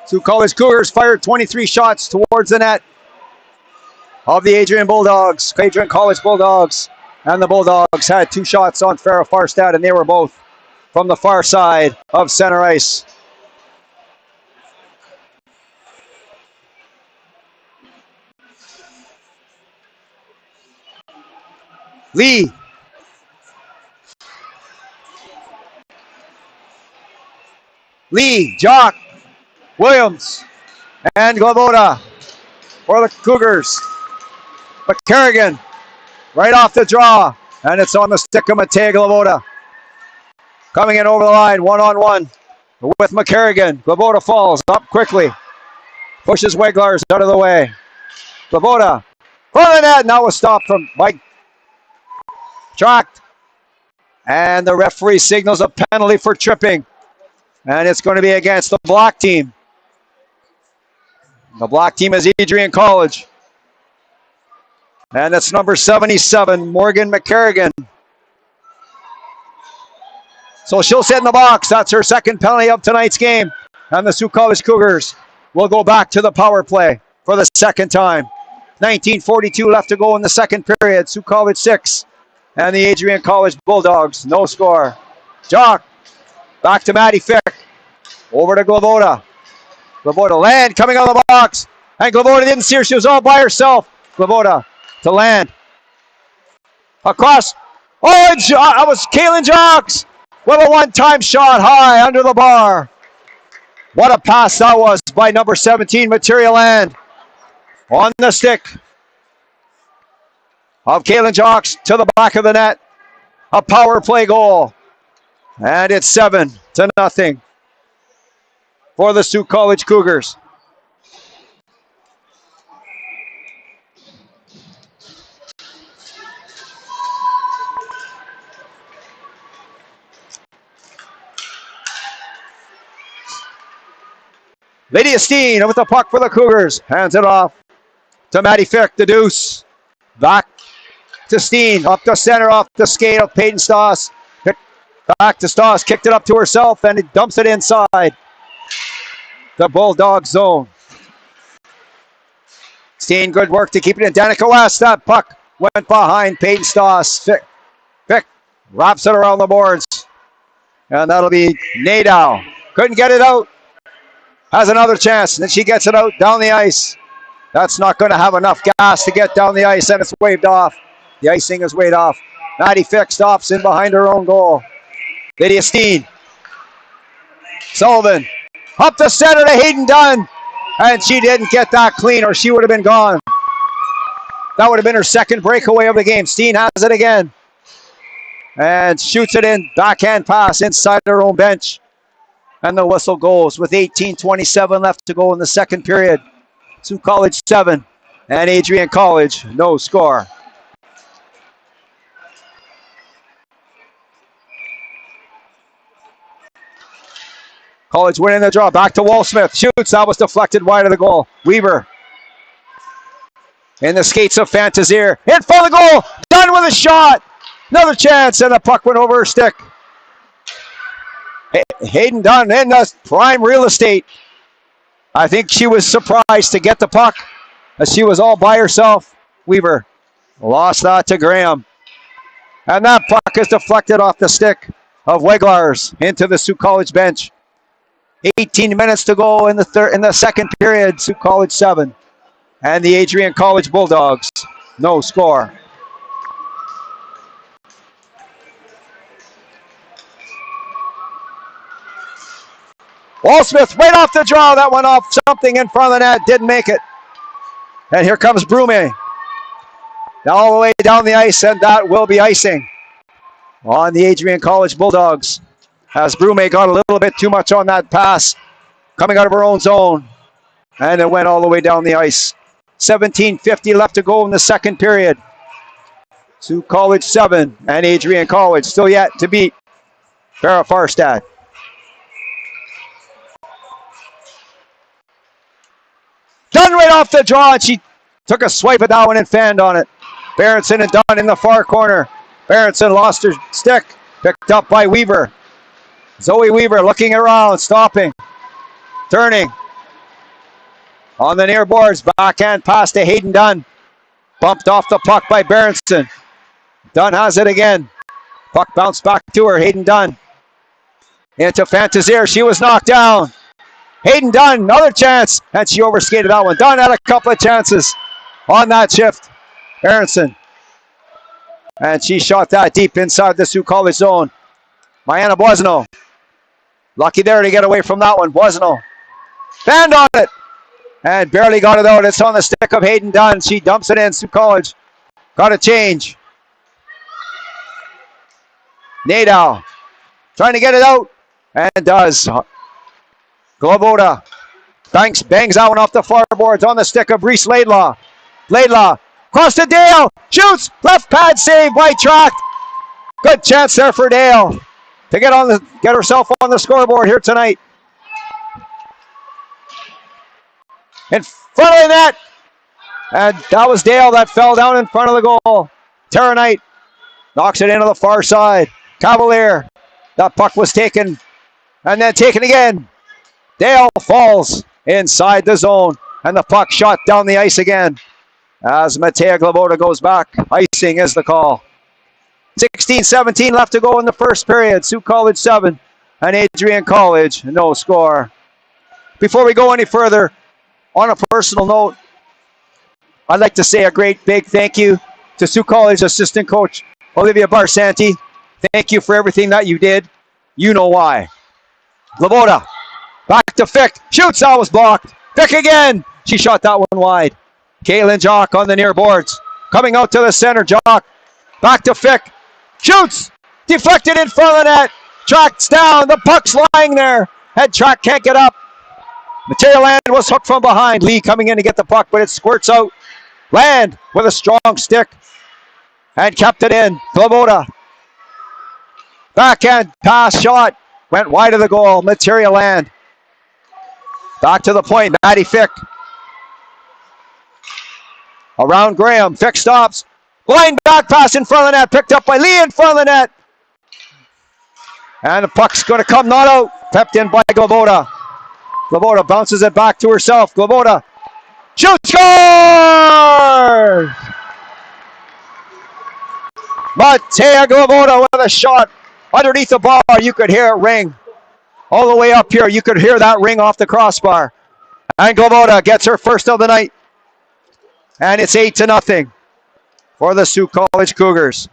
S1: Sault College Cougars fired 23 shots towards the net of the Adrian College Bulldogs. And the Bulldogs had 2 shots on Farrah Farstad, and they were both from the far side of center ice. Lee. Jock, Williams, and Glavoda for the Cougars. McCarrigan right off the draw, and it's on the stick of Mattea Glavoda. Coming in over the line, 1-on-1 with McCarrigan. Glavoda falls up quickly, pushes Weglars out of the way. Glavoda front of the net, now a stop from Mike Tracht. And the referee signals a penalty for tripping. And it's going to be against the black team. The black team is Adrian College. And it's number 77, Morgan McCarrigan. So she'll sit in the box. That's her second penalty of tonight's game. And the Sault College Cougars will go back to the power play for the second time. 19:42 left to go in the second period. Sault College 6 and the Adrian College Bulldogs, no score. Jock, back to Maddie Fick. Over to Glavoda. Glavoda, Land coming out of the box. And Glavoda didn't see her. She was all by herself. Glavoda to Land. Across. Oh, that was Kaylin Jocks with a one-time shot high under the bar. What a pass that was by number 17, Materia Land. On the stick of Kaylin Jocks to the back of the net. A power play goal. And it's 7-0 for the Sault College Cougars. Lydia Steen with the puck for the Cougars. Hands it off to Maddie Fick, the deuce. Back to Steen, up the center, off the skate of Peyton Stoss. Back to Stoss, kicked it up to herself, and it dumps it inside the Bulldog zone. Steen, good work to keep it in. Danica West, that puck went behind Peyton Stoss. Fick wraps it around the boards. And that'll be Nadow. Couldn't get it out. Has another chance, and then she gets it out down the ice. That's not going to have enough gas to get down the ice, and it's waved off. The icing is waved off. Maddie Fick stops in behind her own goal. Lydia Steen. Sullivan. Up the center to Hayden Dunn. And she didn't get that clean, or she would have been gone. That would have been her second breakaway of the game. Steen has it again. And shoots it in. Backhand pass inside her own bench. And the whistle goes with 18:27 left to go in the second period. Sault College 7 and Adrian College no score. College winning the draw. Back to Wallsmith. Shoots. That was deflected wide of the goal. Weaver. In the skates of Fantazier. In front of the goal. Done with a shot. Another chance. And the puck went over her stick. Hayden Dunn in the prime real estate. I think she was surprised to get the puck as she was all by herself. Weaver lost that to Graham. And that puck is deflected off the stick of Weglars into the Sault College bench. 18 minutes to go in the second period. Sault College 7. And the Adrian College Bulldogs, no score. Walsmith right off the draw. That went off something in front of the net. Didn't make it. And here comes Brume. All the way down the ice, and that will be icing on the Adrian College Bulldogs. As Brume got a little bit too much on that pass coming out of her own zone. And it went all the way down the ice. 17:50 left to go in the second period. Sault College 7 and Adrian College still yet to beat Farrah Farstad. Done right off the draw, and she took a swipe at that one and fanned on it. Berenson and Dunn in the far corner. Berenson lost her stick, picked up by Weaver. Zoe Weaver looking around, stopping, turning. On the near boards, backhand pass to Hayden Dunn. Bumped off the puck by Berenson. Dunn has it again. Puck bounced back to her, Hayden Dunn. Into Fantazier, she was knocked down. Hayden Dunn, another chance, and she overskated that one. Dunn had a couple of chances on that shift. Berenson. And she shot that deep inside the Sault College zone. Mariana Boisno. Lucky there to get away from that one. Boisno. Fanned on it. And barely got it out. It's on the stick of Hayden Dunn. She dumps it in. Sault College got a change. Nadeau trying to get it out. And does. Globoda bangs that one off the far boards on the stick of Reese Laidlaw. Laidlaw cross to Dale. Shoots. Left pad save by Tracht. Good chance there for Dale to get herself on the scoreboard here tonight. In front of the net. And that was Dale that fell down in front of the goal. Tara Knight knocks it into the far side. Cavalier. That puck was taken. And then taken again. Dale falls inside the zone. And the puck shot down the ice again. As Matea Globoda goes back. Icing is the call. 16-17 left to go in the first period. Sault College 7 and Adrian College, no score. Before we go any further, on a personal note, I'd like to say a great big thank you to Sault College assistant coach Olivia Barsanti. Thank you for everything that you did. You know why. Globoda, back to Fick. Shoots, that was blocked. Fick again. She shot that one wide. Kaylin Jock on the near boards. Coming out to the center, Jock. Back to Fick. Shoots! Deflected in front of the net. Tracht's down. The puck's lying there. And Tracht can't get up. Material Land was hooked from behind. Lee coming in to get the puck, but it squirts out. Land with a strong stick. And kept it in. Globoda. Backhand pass shot. Went wide of the goal. Material Land. Back to the point. Maddie Fick. Around Graham. Fick stops. Blind back pass in front of the net. Picked up by Lee in front of the net. And the puck's going to come not out. Pepped in by Globoda. Globoda bounces it back to herself. Globoda shoots. Scores! Matea Globoda with a shot underneath the bar. You could hear it ring. All the way up here, you could hear that ring off the crossbar. And Globoda gets her first of the night. And it's 8-0 for the Sault College Cougars.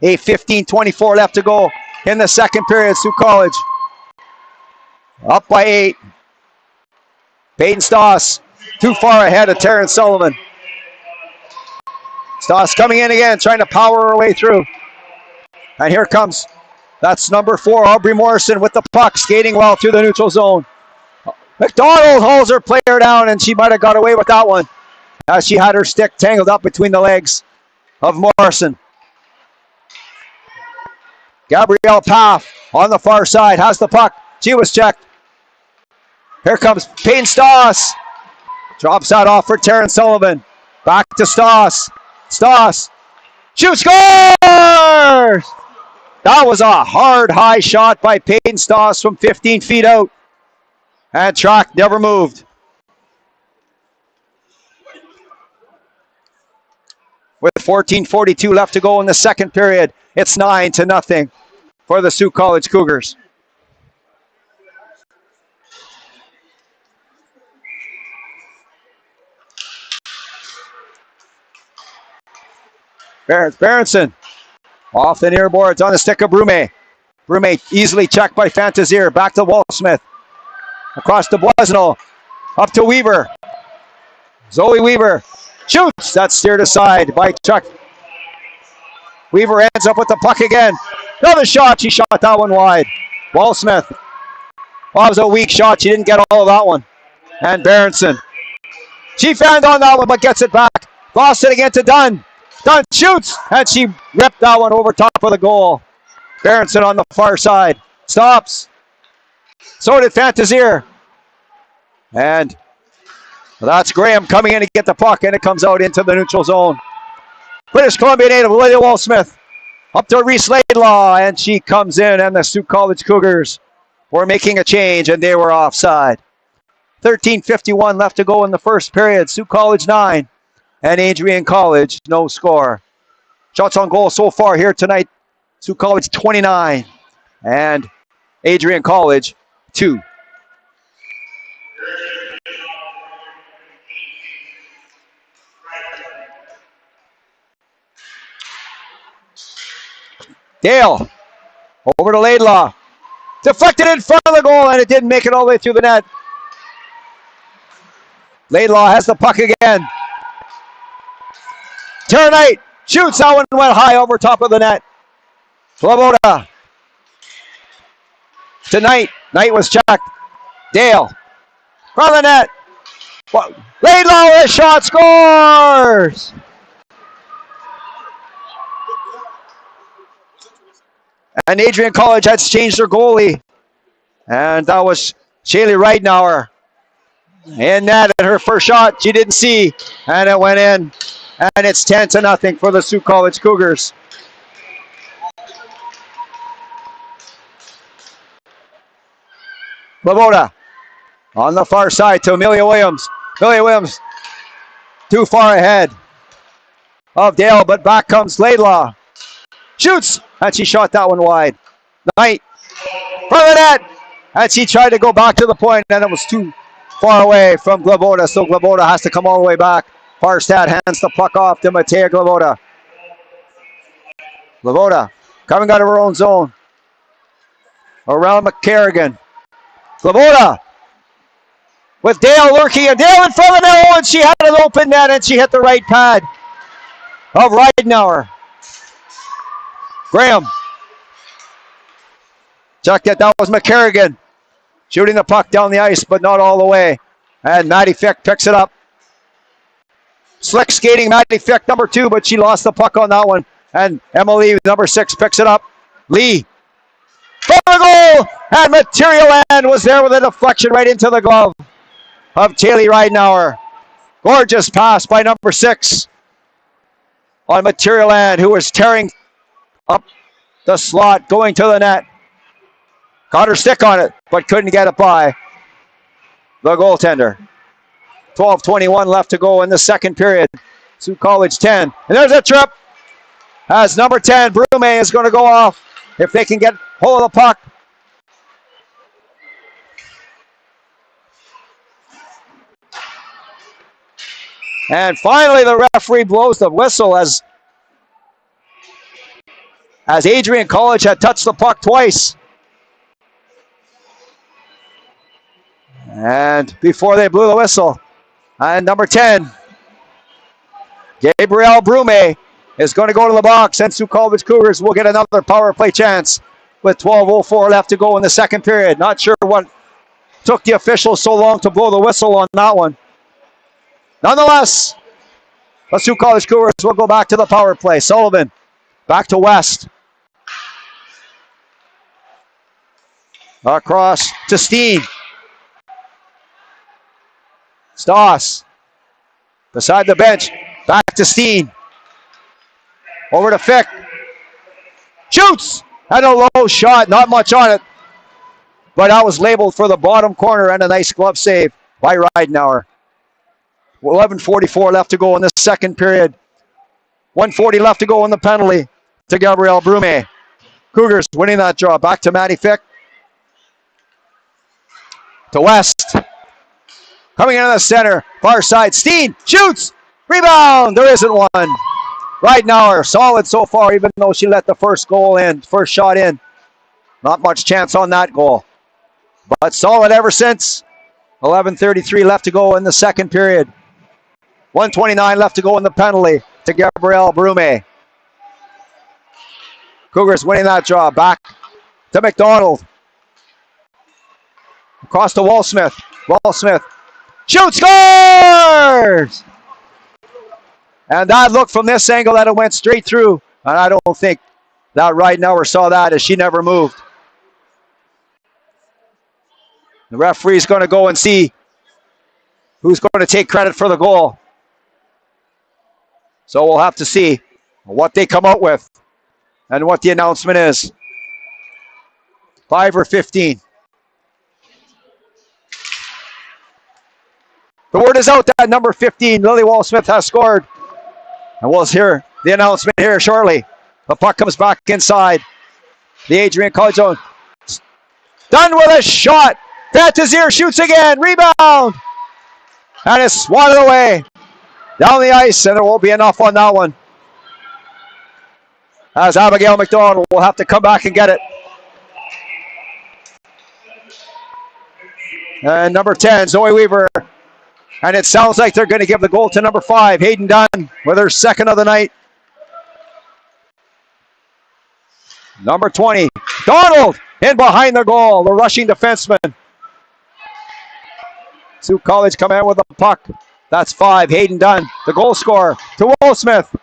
S1: 8:15-24 left to go in the second period. Sault College up by 8. Peyton Stoss too far ahead of Terrence Sullivan. Stoss coming in again, trying to power her way through. And here comes, that's number 4, Aubrey Morrison with the puck, skating well through the neutral zone. McDonald holds her player down, and she might have got away with that one as she had her stick tangled up between the legs of Morrison. Gabrielle Paff on the far side has the puck. She was checked. Here comes Payne Stoss. Drops that off for Terrence Sullivan. Back to Stoss. Stoss. Shoots, scores! That was a hard, high shot by Peyton Stoss from 15 feet out. And track never moved. With 14:42 left to go in the second period, it's 9-0 for the Sault College Cougars. Berenson off the near boards on the stick of Brume. Brume easily checked by Fantazier. Back to Walsmith. Across to Boisneau. Up to Weaver. Zoe Weaver shoots. That's steered aside by Chuck. Weaver ends up with the puck again. Another shot. She shot that one wide. Walsmith. Well, that was a weak shot. She didn't get all of that one. And Berenson. She fanned on that one, but gets it back. Lost it again to Dunn. Dunn shoots, and she ripped that one over top of the goal. Berenson on the far side. Stops. So did Fantazier. And that's Graham coming in to get the puck, and it comes out into the neutral zone. British Columbia native Lydia Walsmith up to Reese Laidlaw, and she comes in, and the Sault College Cougars were making a change, and they were offside. 13:51 left to go in the first period. Sault College 9 and Adrian College no score. Shots on goal so far here tonight. Sault College 29 and Adrian College 2. Dale over to Laidlaw. Deflected in front of the goal, and it didn't make it all the way through the net. Laidlaw has the puck again. Tara Knight shoots. That one went high over top of the net. Sloboda to Knight. Knight was checked. Dale from the net. Laidlaw with a shot, scores! And Adrian College had changed their goalie. And that was Shaylee Ridenauer. In that, and her first shot, she didn't see. And it went in. And it's 10-0 for the Sault College Cougars. Sloboda on the far side to Amelia Williams. Amelia Williams too far ahead of Dale, but back comes Laidlaw. Shoots, and she shot that one wide. Knight from the net, and she tried to go back to the point, and it was too far away from Globoda, so Globoda has to come all the way back. Farstad hands the puck off to Matea Globoda. Globoda coming out of her own zone. Around McCarrigan. Globoda with Dale lurking, and Dale in front of the net, and she had an open net, and she hit the right pad of Ridenauer. Graham. Check it, that was McCarrigan. Shooting the puck down the ice, but not all the way. And Maddie Fick picks it up. Slick skating Maddie Fick, number 2, but she lost the puck on that one. And Emily, number 6, picks it up. Lee. For the goal! And Material Land was there with a deflection right into the glove of Shaylee Ridenauer. Gorgeous pass by number 6 on Material Land, who was tearing up the slot, going to the net. Got her stick on it, but couldn't get it by the goaltender. 12:21 left to go in the second period. Sault College 10. And there's a trip. As number 10, Brume, is going to go off if they can get hold of the puck. And finally, the referee blows the whistle as Adrian College had touched the puck twice. And before they blew the whistle, and number 10, Gabrielle Brume, is going to go to the box, and Sault College Cougars will get another power play chance with 12:04 left to go in the second period. Not sure what took the officials so long to blow the whistle on that one. Nonetheless, the Sault College Cougars will go back to the power play. Sullivan back to West. Across to Steen. Stoss beside the bench. Back to Steen. Over to Fick. Shoots! And a low shot, not much on it. But that was labeled for the bottom corner and a nice glove save by Ridenauer. 11:44 left to go in the second period. 1:40 left to go in the penalty to Gabrielle Brume. Cougars winning that draw. Back to Maddie Fick. To West. Coming into the center. Far side. Steen shoots. Rebound. There isn't one. Ridenauer solid so far, even though she let the first shot in. Not much chance on that goal. But solid ever since. 11:33 left to go in the second period. 1:29 left to go in the penalty to Gabrielle Brume. Cougars winning that draw. Back to McDonald. Across to Wallsmith. Wallsmith shoots, scores! And that looked from this angle that it went straight through. And I don't think that Ridenauer saw that, as she never moved. The referee's going to go and see who's going to take credit for the goal. So we'll have to see what they come out with and what the announcement is. 5 or 15. The word is out that number 15, Lily Wall-Smith, has scored. And we'll hear the announcement here shortly. The puck comes back inside the Adrian College zone. Done with a shot. Fantazier shoots again. Rebound. And it's swatted away down the ice, and there won't be enough on that one, as Abigail McDonald will have to come back and get it. And number 10, Zoe Weaver. And it sounds like they're going to give the goal to number 5, Hayden Dunn, with her second of the night. Number 20, Donald, in behind the goal, the rushing defenseman. Sault College come out with the puck. That's 5, Hayden Dunn, the goal scorer, to Wallsmith.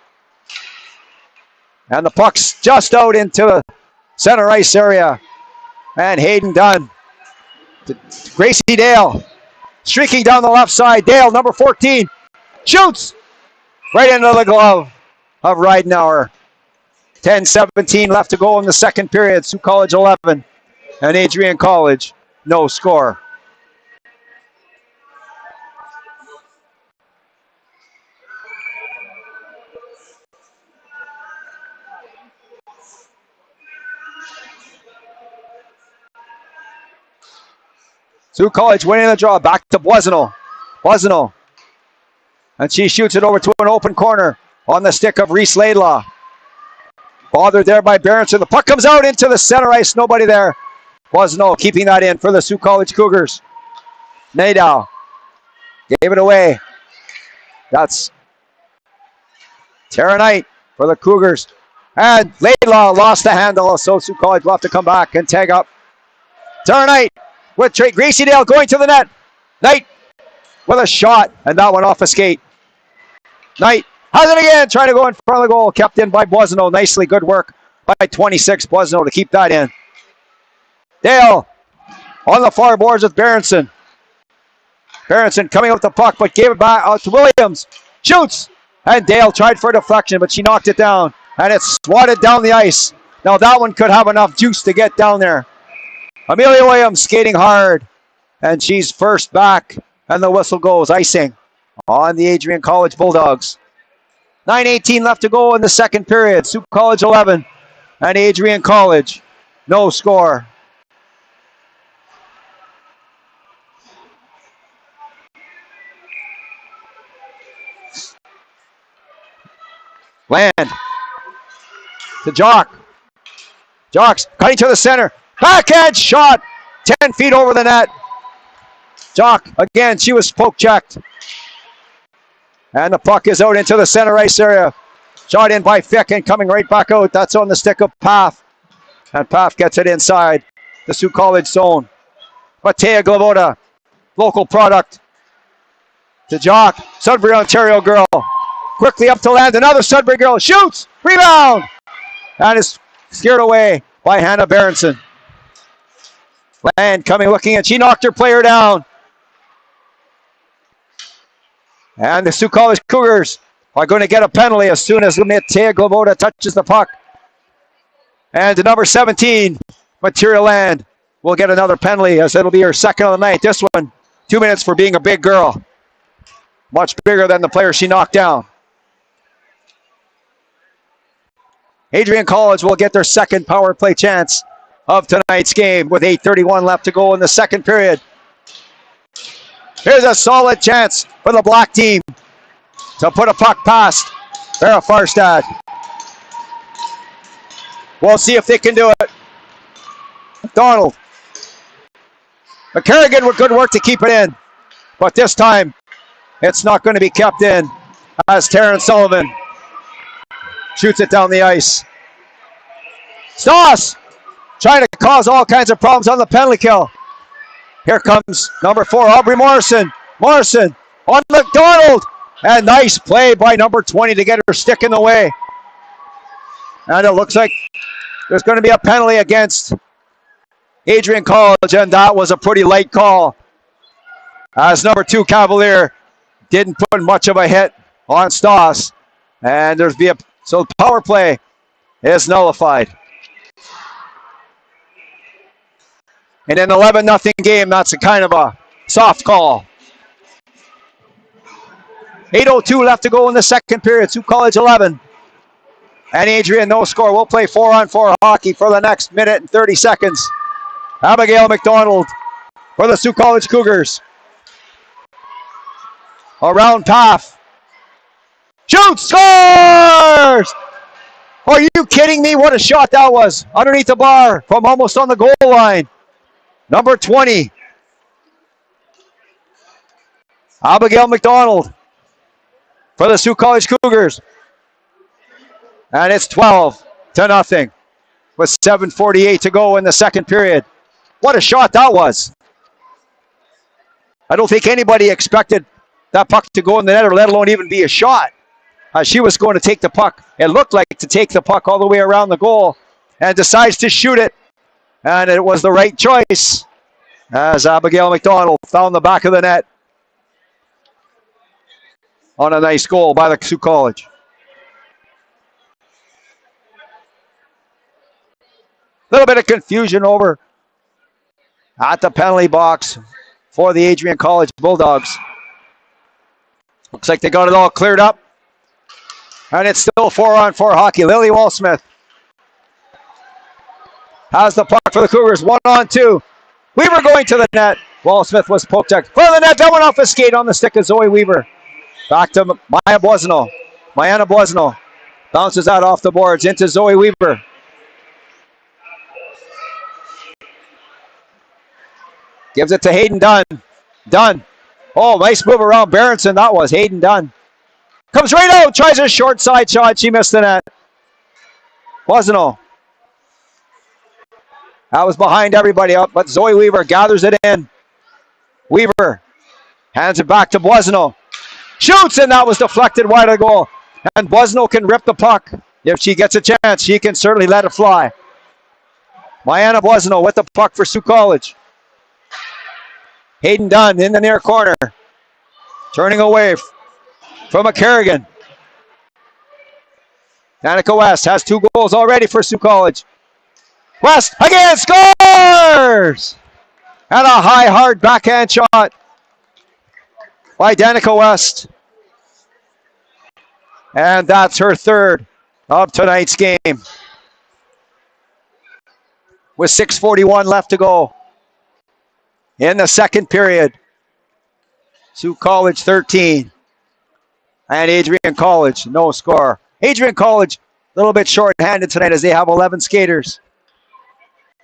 S1: And the puck's just out into the center ice area. And Hayden Dunn to Gracie Dale. Streaking down the left side. Dale, number 14, shoots right into the glove of Ridenauer. 10:17 left to go in the second period. Sault College 11 and Adrian College no score. Sault College winning the draw. Back to Boisonneau. Boisonneau. And she shoots it over to an open corner on the stick of Reese Laidlaw. Bothered there by Berenson. The puck comes out into the center ice. Nobody there. Boisonneau keeping that in for the Sault College Cougars. Nadeau gave it away. That's Tara Knight for the Cougars. And Laidlaw lost the handle, so Sault College will have to come back and tag up. Tara Knight with Gracie Dale going to the net. Knight with a shot, and that one off a skate. Knight has it again, trying to go in front of the goal. Kept in by Boisonneau. Nicely, good work by 26 Boisonneau to keep that in. Dale on the far boards with Berenson. Berenson coming up with the puck, but gave it back out to Williams. Shoots, and Dale tried for a deflection, but she knocked it down, and it's swatted down the ice. Now that one could have enough juice to get down there. Amelia Williams skating hard, and she's first back, and the whistle goes. Icing on the Adrian College Bulldogs. 9:18 left to go in the second period. Sault College 11 and Adrian College no score. Land to Jock. Jock's cutting to the center. Backhand shot 10 feet over the net. Jock, again, she was poke checked. And the puck is out into the center ice area. Shot in by Fick and coming right back out. That's on the stick of Paff. And Paff gets it inside the Sault College zone. Matea Glavoda, local product. To Jock, Sudbury, Ontario girl. Quickly up to land. Another Sudbury girl shoots. Rebound. And is scared away by Hannah Berenson. Land coming, looking, and she knocked her player down. And the Sault College Cougars are going to get a penalty as soon as Matea Glavoda touches the puck. And to number 17, Material Land, will get another penalty as it'll be her second of the night. This one, 2 minutes for being a big girl. Much bigger than the player she knocked down. Adrian College will get their second power play chance of tonight's game with 8:31 left to go in the second period. Here's a solid chance for the black team to put a puck past Vera Farstad. We'll see if they can do it. McDonald. McCarrigan with good work to keep it in, but this time it's not going to be kept in as Taryn Sullivan shoots it down the ice. Stoss trying to cause all kinds of problems on the penalty kill. Here comes number 4, Aubrey Morrison. Morrison on McDonald. And nice play by number 20 to get her stick in the way. And it looks like there's going to be a penalty against Adrian College, and that was a pretty light call, as number 2 Cavalier didn't put much of a hit on Stoss. And so power play is nullified. In an 11-0 game, that's a kind of a soft call. 8:02 left to go in the second period. Sault College 11. And Adrian, no score. We'll play 4-on-4 hockey for the next minute and 30 seconds. Abigail McDonald for the Sault College Cougars. Around Paff. Shoots! Scores! Are you kidding me? What a shot that was. Underneath the bar from almost on the goal line. Number 20. Abigail McDonald for the Sault College Cougars. And it's 12-0 with 7:48 to go in the second period. What a shot that was. I don't think anybody expected that puck to go in the net, or let alone even be a shot. She was going to take the puck. It looked like to take the puck all the way around the goal, and decides to shoot it. And it was the right choice as Abigail McDonald found the back of the net on a nice goal by the Sault College. A little bit of confusion over at the penalty box for the Adrian College Bulldogs. Looks like they got it all cleared up. And it's still 4-on-4 hockey. Lily Walsmith has the puck for the Cougars. 1-on-2. Weaver going to the net. Walsmith was poked out for the net. That went off a skate on the stick of Zoe Weaver. Back to Maya Boisno. Mariana Boisno bounces out off the boards into Zoe Weaver. Gives it to Hayden Dunn. Dunn. Oh, nice move around Berenson. That was Hayden Dunn. Comes right out. Tries a short side shot. She missed the net. Boisno. That was behind everybody up, but Zoe Weaver gathers it in. Weaver hands it back to Boisno. Shoots, and that was deflected wide of the goal. And Boisno can rip the puck. If she gets a chance, she can certainly let it fly. Mariana Boisno with the puck for Sault College. Hayden Dunn in the near corner. Turning away from a Kerrigan. Danica West has 2 goals already for Sault College. West again scores! And a high, hard backhand shot by Danica West. And that's her 3rd of tonight's game. With 6:41 left to go in the second period. Sault College 13. And Adrian College, no score. Adrian College, a little bit short-handed tonight as they have 11 skaters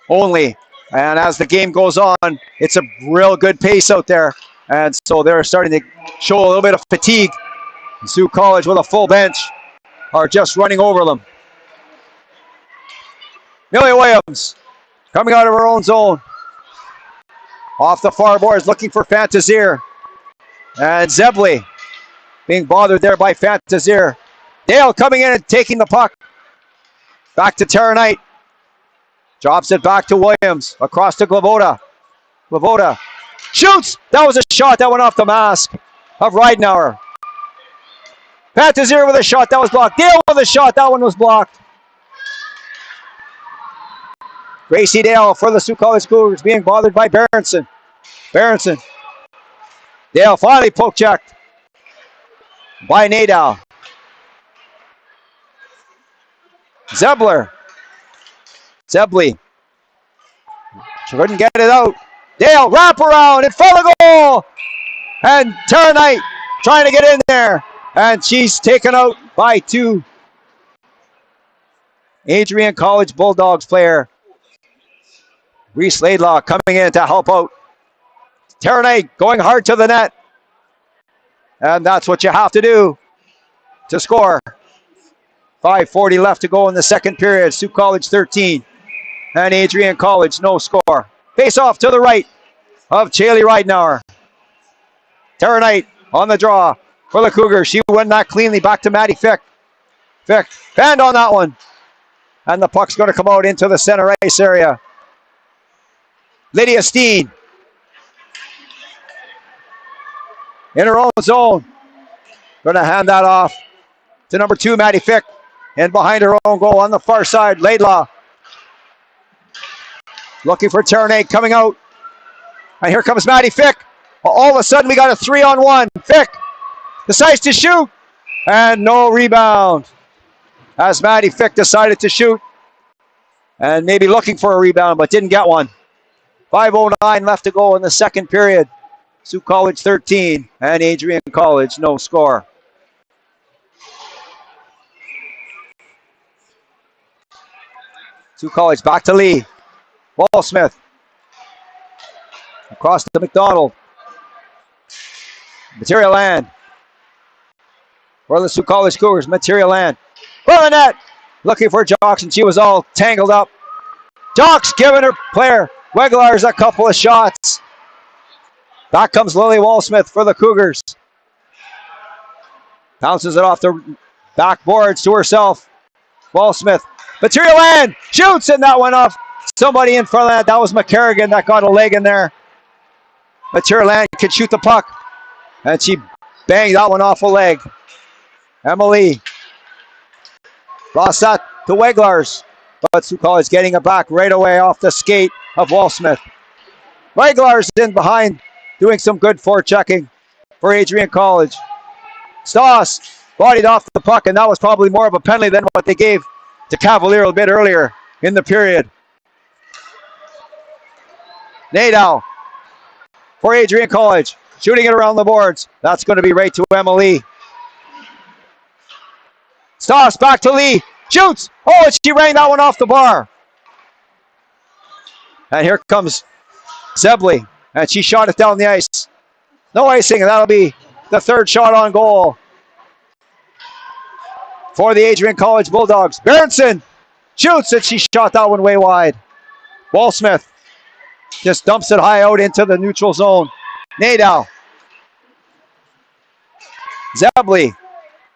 S1: only. And as the game goes on, it's a real good pace out there. And so they're starting to show a little bit of fatigue. Sault College with a full bench are just running over them. Millie Williams coming out of her own zone. Off the far boards looking for Fantazier. And Zebley being bothered there by Fantazier. Dale coming in and taking the puck. Back to Tara Knight. Drops it back to Williams. Across to Glavoda. Glavoda shoots. That was a shot that went off the mask of Reidenauer. Fantazier with a shot that was blocked. Dale with a shot. That one was blocked. Gracie Dale for the Sioux College Cougars being bothered by Berenson. Berenson. Dale finally poke checked by Nadal. Zebler. Zebley. She couldn't get it out. Dale wrap around in front of the goal. And Tara Knight trying to get in there. And she's taken out by two Adrian College Bulldogs player. Reese Laidlaw coming in to help out. Tara Knight going hard to the net. And that's what you have to do to score. 5:40 left to go in the second period. Sioux College 13 and Adrian College no score. Face off to the right of Chaley Ridenauer. Tara Knight on the draw for the Cougars. She won that cleanly back to Maddie Fick. Fick banned on that one. And the puck's going to come out into the center ice area. Lydia Steen in her own zone. Going to hand that off to number 2, Maddie Fick. And behind her own goal on the far side, Laidlaw. Looking for Tara Knight coming out. And here comes Maddie Fick. All of a sudden, we got a 3-on-1. Fick decides to shoot. And no rebound. As Maddie Fick decided to shoot. And maybe looking for a rebound, but didn't get one. 5:09 left to go in the second period. Sioux College 13 and Adrian College no score. Sioux College back to Lee. Ball-Smith. Across to McDonald. Material land. For the Sioux College Cougars. Material land. For the net. Looking for Jocks, and she was all tangled up. Jocks giving her player Weglars a couple of shots. Back comes Lily Wall-Smith for the Cougars. Bounces it off the backboards to herself. Wall-Smith. Material land. Shoots, and that went off. Somebody in front of that. That was McCarrigan that got a leg in there. Material land can shoot the puck. And she banged that one off a leg. Emily. Lost that to Weglars. But Sioux College getting it back right away off the skate of Wall-Smith. Weglars in behind, doing some good forechecking for Adrian College. Stoss bodied off the puck, and that was probably more of a penalty than what they gave to Cavalier a bit earlier in the period. Nadal for Adrian College, shooting it around the boards. That's going to be right to Emily. Stoss back to Lee. Shoots. Oh, and she rang that one off the bar. And here comes Zebley. And she shot it down the ice. No icing, and that'll be the third shot on goal for the Adrian College Bulldogs. Berenson shoots, and she shot that one way wide. Wall-Smith just dumps it high out into the neutral zone. Nadal. Zebley.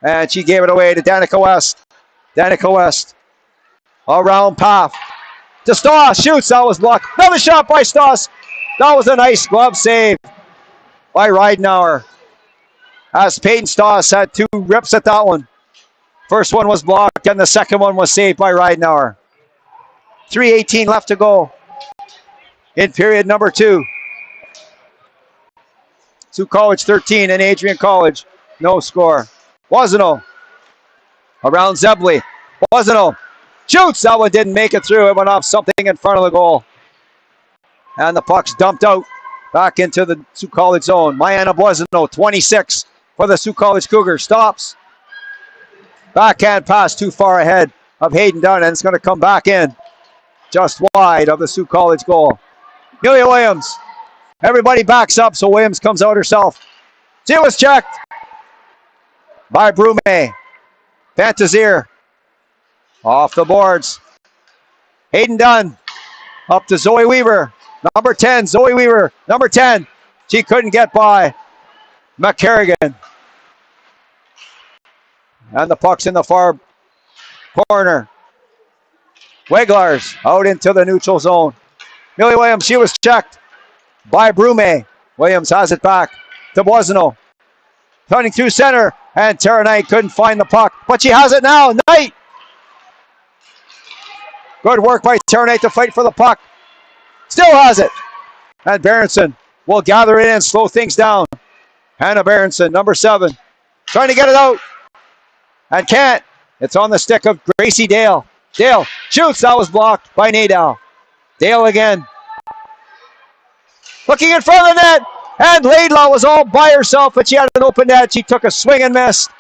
S1: And she gave it away to Danica West. Danica West. Around path. To Stoss. Shoots. That was blocked. Another shot by Stoss. That was a nice glove save by Ridenauer. As Peyton Stoss had two rips at that one. First one was blocked, and the second one was saved by Ridenauer. 3:18 left to go in period number 2. Sioux College 13 and Adrian College no score. Wazano around Zebley. Wazano shoots. That one didn't make it through. It went off something in front of the goal. And the puck's dumped out back into the Sioux College zone. Mayana Wazano, 26 for the Sioux College Cougars. Stops. Backhand pass too far ahead of Hayden Dunn, and it's going to come back in just wide of the Sioux College goal. Amelia Williams. Everybody backs up, so Williams comes out herself. She was checked by Brume. Fantazier off the boards. Hayden Dunn up to Zoe Weaver. Number 10, Zoe Weaver. Number 10. She couldn't get by McCarrigan. And the puck's in the far corner. Weglars out into the neutral zone. Millie Williams, she was checked by Brume. Williams has it back to Boisano. Turning through center, and Tara Knight couldn't find the puck, but she has it now. Knight Good work by Terranate to fight for the puck. Still has it. And Berenson will gather it in, slow things down. Hannah Berenson, number 7, trying to get it out. And can't. It's on the stick of Gracie Dale. Dale shoots. That was blocked by Nadal. Dale again. Looking in front of the net. And Laidlaw was all by herself, but she had an open net. She took a swing and missed.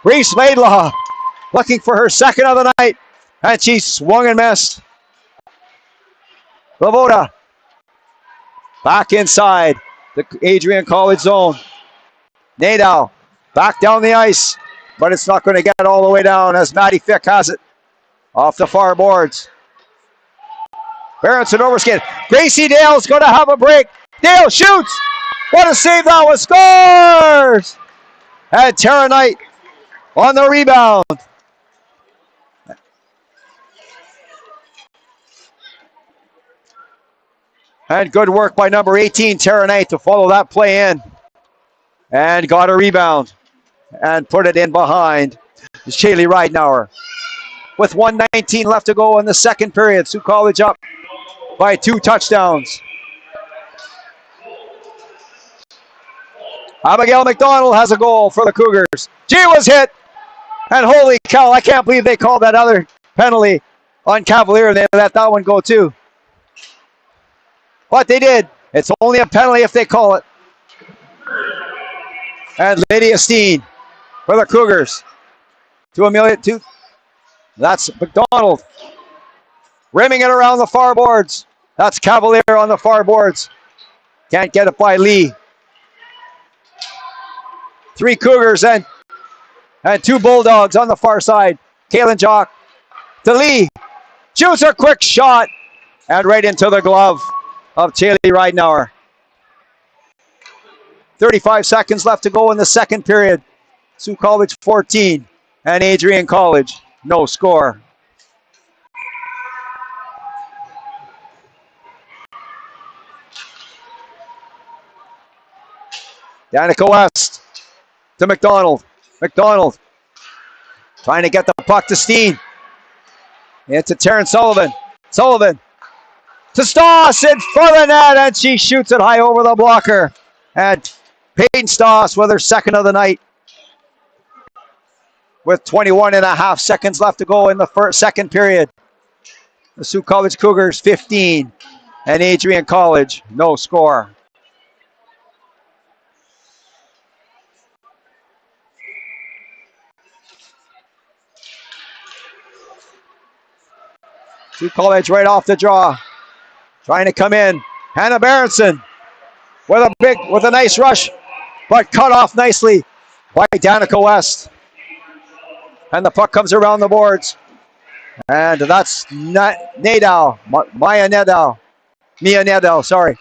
S1: Reese Laidlaw looking for her second of the night. And she swung and missed. Lavoda back inside the Adrian College zone. Nadal back down the ice, but it's not going to get all the way down as Maddie Fick has it off the far boards. Berenson overskid. Gracie Dale's going to have a break. Dale shoots. What a save that was. Scores! And Tara Knight on the rebound. And good work by number 18, Tara Knight, to follow that play in. And got a rebound. And put it in behind Shaylee Ridenauer. With 1:19 left to go in the second period. Sioux College up by 2 touchdowns. Abigail McDonald has a goal for the Cougars. She was hit. And holy cow, I can't believe they called that other penalty on Cavalier and they let that one go too. But they did. It's only a penalty if they call it. And Lydia Steen for the Cougars. To Amelia, that's McDonald. Rimming it around the far boards. That's Cavalier on the far boards. Can't get it by Lee. 3 Cougars and 2 Bulldogs on the far side. Kaylin Jock to Lee. Shoots a quick shot. And right into the glove of Shaylee Ridenauer. 35 seconds left to go in the second period. Sioux College 14 and Adrian College no score. Danica West to McDonald. McDonald trying to get the puck to Steen. Into Taryn Sullivan. Sullivan to Stoss in front of the net, and she shoots it high over the blocker. And Peyton Stoss with her second of the night. With 21.5 seconds left to go in the second period. The Sioux College Cougars 15 and Adrian College no score. Sioux College right off the draw. Trying to come in. Hannah Berenson with a nice rush, but cut off nicely by Danica West. And the puck comes around the boards. And that's Nadal. Mia Nadal, sorry.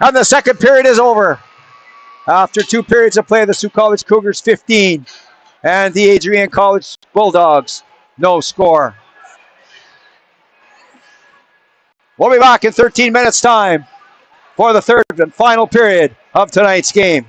S1: And the second period is over. After 2 periods of play, the Sioux College Cougars 15 and the Adrian College Bulldogs no score. We'll be back in 13 minutes time for the third and final period of tonight's game.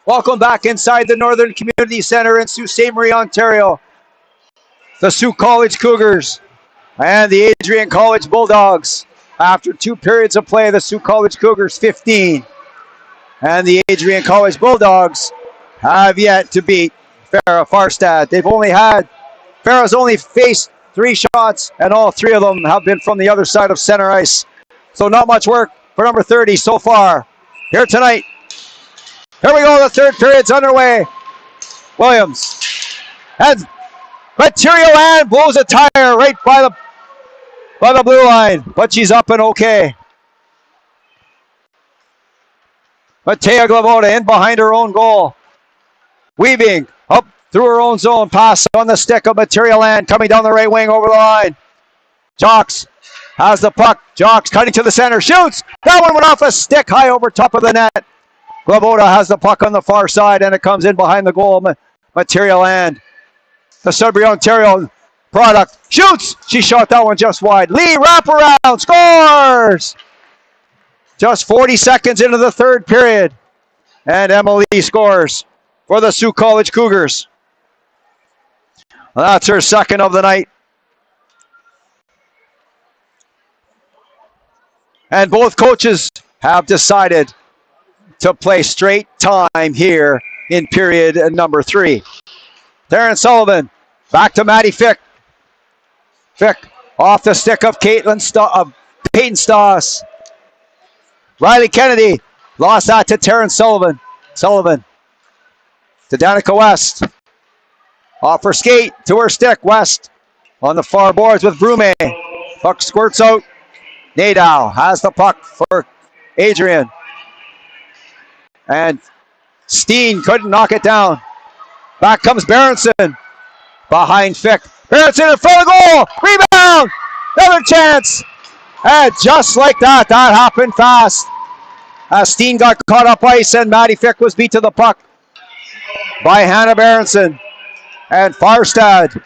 S1: Welcome back inside the Northern Community Centre in Sault Ste. Marie, Ontario. The Sault College Cougars and the Adrian College Bulldogs. After 2 periods of play, the Sault College Cougars 15 and the Adrian College Bulldogs have yet to beat Farah Farstad. Farah's only faced 3 shots, and all 3 of them have been from the other side of center ice. So not much work for number 30 so far here tonight. Here we go, the 3rd period's underway. Williams and Material Ann blows a tire right by the blue line, but she's up and okay. Matea Glavoda in behind her own goal. Weaving up through her own zone. Pass on the stick of Material Ann coming down the right wing over the line. Jocks has the puck. Jocks cutting to the center. Shoots! That one went off a stick high over top of the net. Glavoda has the puck on the far side and it comes in behind the goal. Material Ann. The Sudbury, Ontario product. Shoots! She shot that one just wide. Lee wraparound. Scores! Just 40 seconds into the 3rd period. And Emily scores for the Sault College Cougars. That's her 2nd of the night. And both coaches have decided to play straight time here in period number 3. Darren Sullivan, back to Maddie Fick. Fick off the stick of Peyton Stoss. Riley Kennedy lost that to Taryn Sullivan. Sullivan to Danica West. Off her skate to her stick. West on the far boards with Brume. Puck squirts out. Nadow has the puck for Adrian. And Steen couldn't knock it down. Back comes Berenson. Behind Fick. Berenson in front of goal. Rebound. Another chance. And just like that, that happened fast. Steen got caught up ice and Maddie Fick was beat to the puck by Hannah Berenson. And Farstad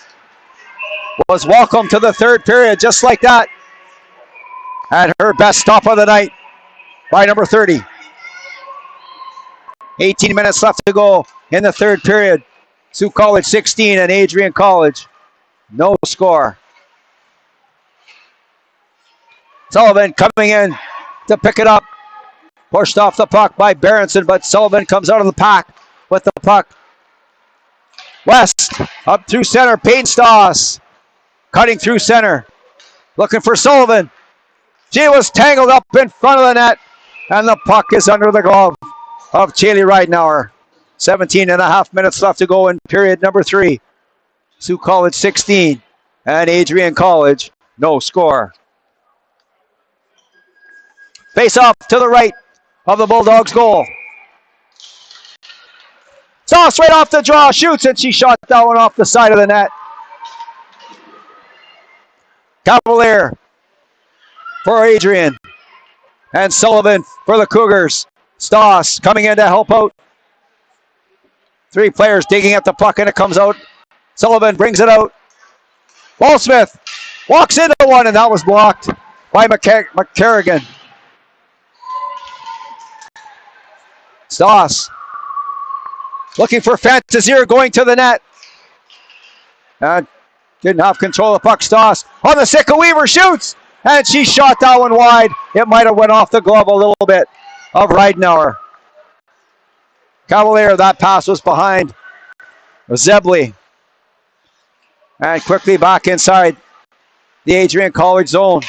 S1: was welcome to the 3rd period just like that. And her best stop of the night by number 30. 18 minutes left to go in the 3rd period. Sault College 16 and Adrian College no score. Sullivan coming in to pick it up. Pushed off the puck by Berenson, but Sullivan comes out of the pack with the puck. West up through center. Payne Stoss cutting through center. Looking for Sullivan. She was tangled up in front of the net, and the puck is under the glove of Chaley Ridenauer. 17 and a half minutes left to go in period number 3. Sault College 16 and Adrian College no score. Face off to the right of the Bulldogs' goal. Sauce right off the draw, shoots, and she shot that one off the side of the net. Cavalier for Adrian. And Sullivan for the Cougars. Stoss coming in to help out. 3 players digging at the puck and it comes out. Sullivan brings it out. Ballsmith walks into one and that was blocked by McCarrigan. Stoss looking for Fantazier going to the net. And didn't have control of the puck. Stoss on the stick of Weaver, shoots, and she shot that one wide. It might have went off the glove a little bit of Ridenauer. Cavalier, that pass was behind Zebley. And quickly back inside the Adrian College zone.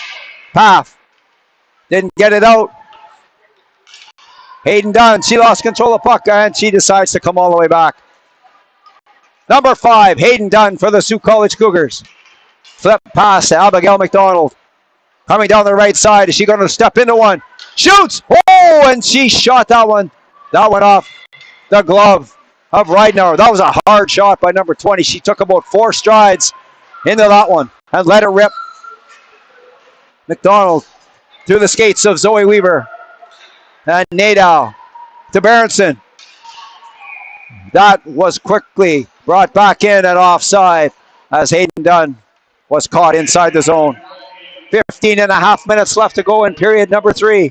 S1: Path didn't get it out. Hayden Dunn, she lost control of the puck and she decides to come all the way back. Number 5, Hayden Dunn for the Sault College Cougars. Flip pass to Abigail McDonald. Coming down the right side. Is she going to step into one? Shoots! Oh, and she shot that one. That went off the glove of Reidner. That was a hard shot by number 20. She took about 4 strides into that one and let it rip. McDonald to the skates of Zoe Weaver. And Nadeau to Berenson. That was quickly brought back in and offside as Hayden Dunn was caught inside the zone. 15 and a half minutes left to go in period number 3.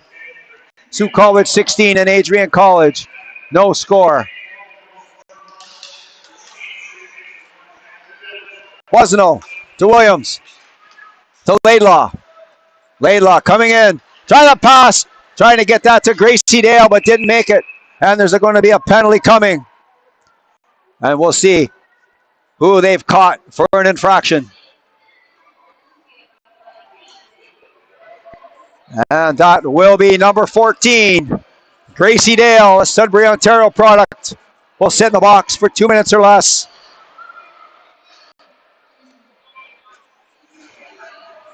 S1: Sault College 16 and Adrian College. No score. Wasno to Williams. To Laidlaw. Laidlaw coming in. Trying to pass. Trying to get that to Gracie Dale, but didn't make it. And there's going to be a penalty coming. And we'll see who they've caught for an infraction. And that will be number 14. Gracie Dale, a Sudbury, Ontario product, will sit in the box for 2 minutes or less.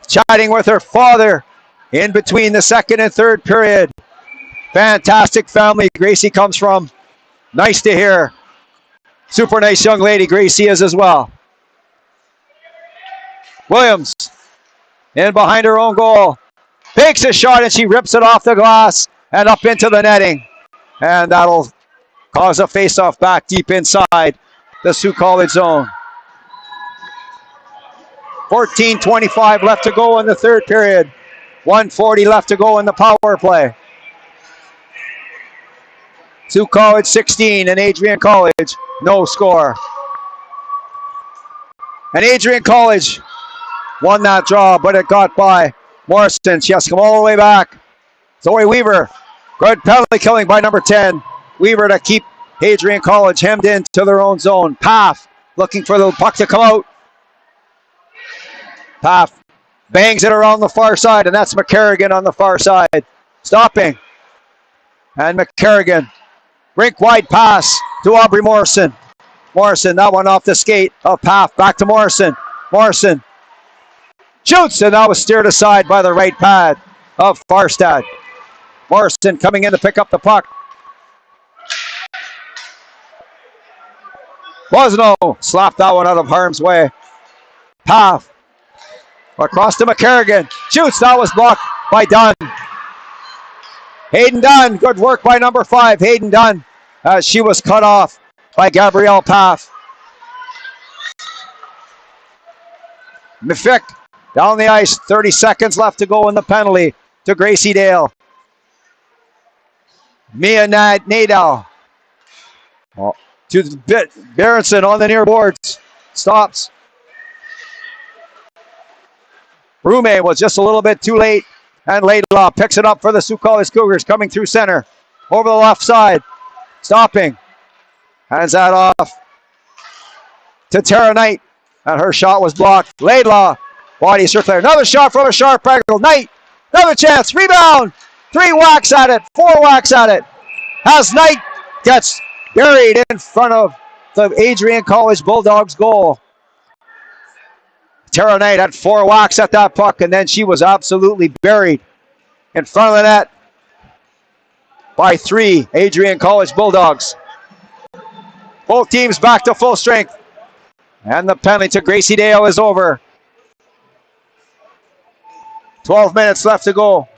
S1: Chatting with her father in between the second and third period. Fantastic family Gracie comes from. Nice to hear. Super nice young lady Gracie is as well. Williams in behind her own goal. Takes a shot and she rips it off the glass and up into the netting. And that'll cause a face-off back deep inside the Sault College zone. 14:25 left to go in the third period. 1:40 left to go in the power play. Sault College 16 and Adrian College, no score. And Adrian College won that draw, but it got by Morrison. She has to come all the way back. Zoe Weaver, good penalty killing by number 10. Weaver to keep Adrian College hemmed into their own zone. Paff looking for the puck to come out. Paff bangs it around the far side, and that's McCarrigan on the far side. Stopping. And McCarrigan. Rink wide pass to Aubrey Morrison. Morrison, that one off the skate of Paff. Back to Morrison. Morrison shoots, and that was steered aside by the right pad of Farstad. Morrison coming in to pick up the puck. Wasno slapped that one out of harm's way. Paff across to McCarrigan. Shoots, that was blocked by Dunn. Hayden Dunn, good work by number 5, Hayden Dunn, as she was cut off by Gabrielle Paff. Mifick down the ice, 30 seconds left to go in the penalty to Gracie Dale. Mia Nadal to Berenson on the near boards. Stops. Rume was just a little bit too late. And Laidlaw picks it up for the Sault College Cougars, coming through center. Over the left side. Stopping. Hands that off to Tara Knight. And her shot was blocked. Laidlaw. Body circler. Another shot from a sharp angle. Knight. Another chance. Rebound. 3 whacks at it. 4 whacks at it. As Knight gets buried in front of the Adrian College Bulldogs goal. Tara Knight had 4 whacks at that puck, and then she was absolutely buried in front of the net by 3 Adrian College Bulldogs. Both teams back to full strength. And the penalty to Gracie Dale is over. 12 minutes left to go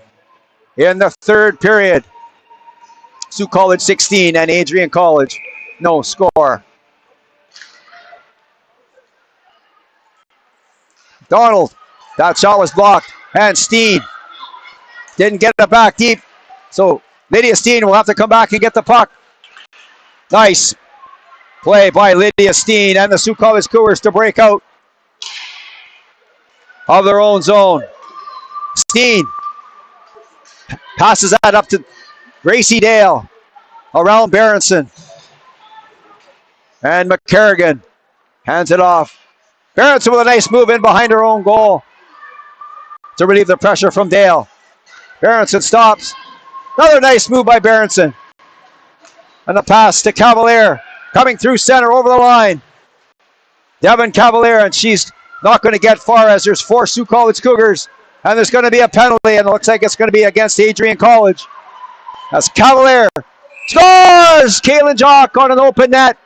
S1: in the third period. Sault College 16 and Adrian College, no score. Donald, that shot was blocked. And Steen didn't get it back deep. So Lydia Steen will have to come back and get the puck. Nice play by Lydia Steen and the Sault College Cougars to break out of their own zone. Steen passes that up to Gracie Dale around Berenson. And McCarrigan hands it off. Berenson with a nice move in behind her own goal to relieve the pressure from Dale. Berenson stops. Another nice move by Berenson. And the pass to Cavalier. Coming through center over the line. Devin Cavalier, and she's not going to get far as there's 4 Sioux College Cougars, and there's going to be a penalty, and it looks like it's going to be against Adrian College. As Cavalier scores! Kaylin Jock on an open net.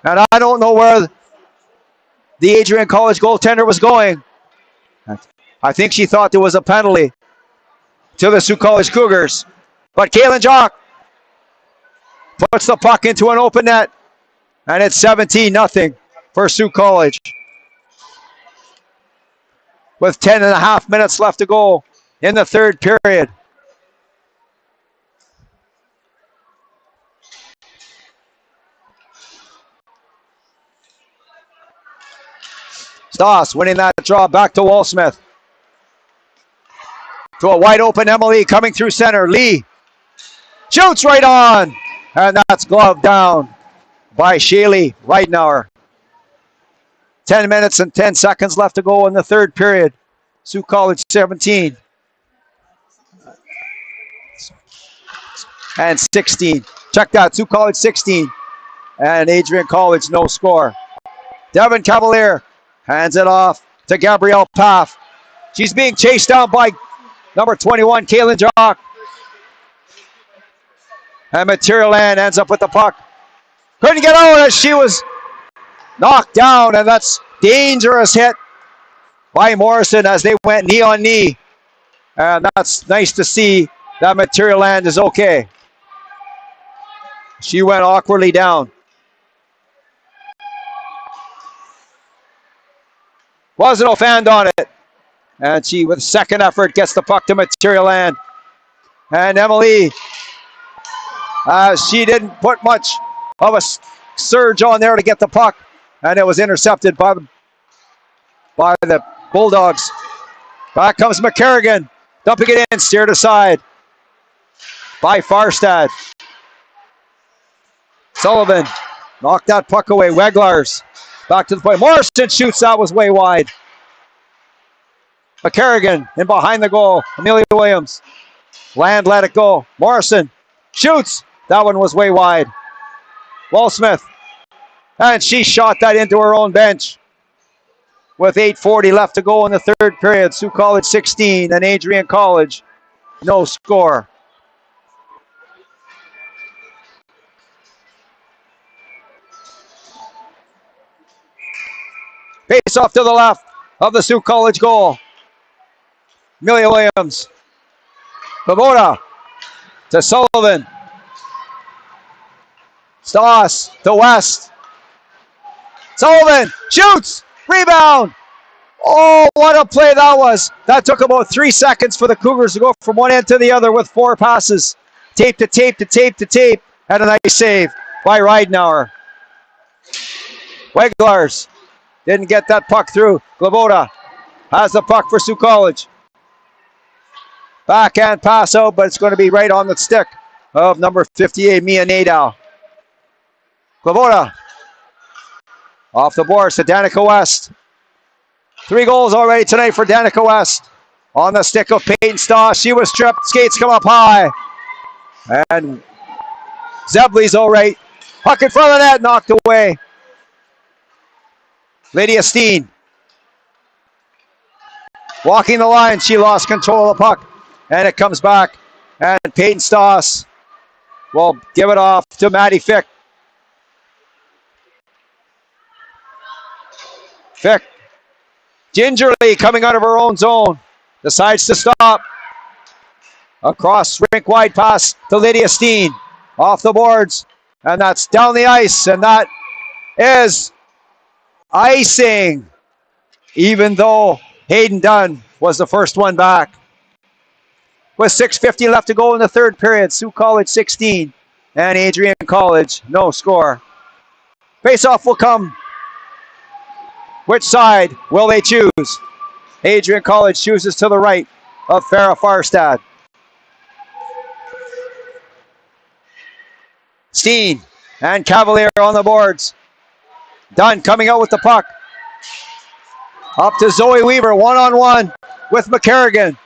S1: And I don't know where the Adrian College goaltender was going. I think she thought there was a penalty to the Sioux College Cougars. But Kaylin Jock puts the puck into an open net, and it's 17-0 for Sioux College. With 10.5 minutes left to go in the third period. Stoss winning that draw back to Walsmith. To a wide open Emily coming through center. Lee shoots right on. And that's gloved down by Shaylee Ridenour. 10 minutes and 10 seconds left to go in the third period. Sioux College 17. And 16. Check that. Sioux College 16. And Adrian College no score. Devin Cavalier hands it off to Gabrielle Paff. She's being chased down by number 21, Kaylin Jock. And Material Land ends up with the puck. Couldn't get out as she was knocked down, and that's dangerous hit by Morrison as they went knee on knee. And that's nice to see that Material Land is okay. She went awkwardly down. Wasn't hand on it. And she, with second effort, gets the puck to Material Land. And Emily, she didn't put much of a surge on there to get the puck. And it was intercepted by the Bulldogs. Back comes McCarrigan. Dumping it in, steered aside by Farstad. Sullivan knocked that puck away. Weglars back to the point. Morrison shoots. That was way wide. McCarrigan in behind the goal. Amelia Williams. Land let it go. Morrison shoots. That one was way wide. Walsmith. And she shot that into her own bench. With 8:40 left to go in the third period. Sioux College 16 and Adrian College no score. Face off to the left of the Sioux College goal. Amelia Williams. Pagoda to Sullivan. Stoss to West. Sullivan shoots. Rebound. Oh, what a play that was. That took about 3 seconds for the Cougars to go from one end to the other with 4 passes. Tape to tape to tape to tape. And a nice save by Ridenour. Weglars didn't get that puck through. Glavoda has the puck for Sioux College. Backhand pass out, but it's going to be right on the stick of number 58, Mia Nadal. Glavoda off the boards to Danica West. 3 goals already tonight for Danica West. On the stick of Peyton Stoss. She was stripped. Skates come up high. And Zebley's all right. Puck in front of that, knocked away. Lydia Steen. Walking the line, she lost control of the puck. And it comes back. And Peyton Stoss will give it off to Maddie Fick. Fick, gingerly coming out of her own zone, decides to stop. Across rink wide pass to Lydia Steen. Off the boards. And that's down the ice. And that is icing. Even though Hayden Dunn was the first one back. With 6:50 left to go in the third period. Sioux College 16 and Adrian College no score. Face-off will come. Which side will they choose? Adrian College chooses to the right of Farrah Farstad. Steen and Cavalier on the boards. Dunn coming out with the puck. Up to Zoe Weaver, one-on-one with McCarrigan.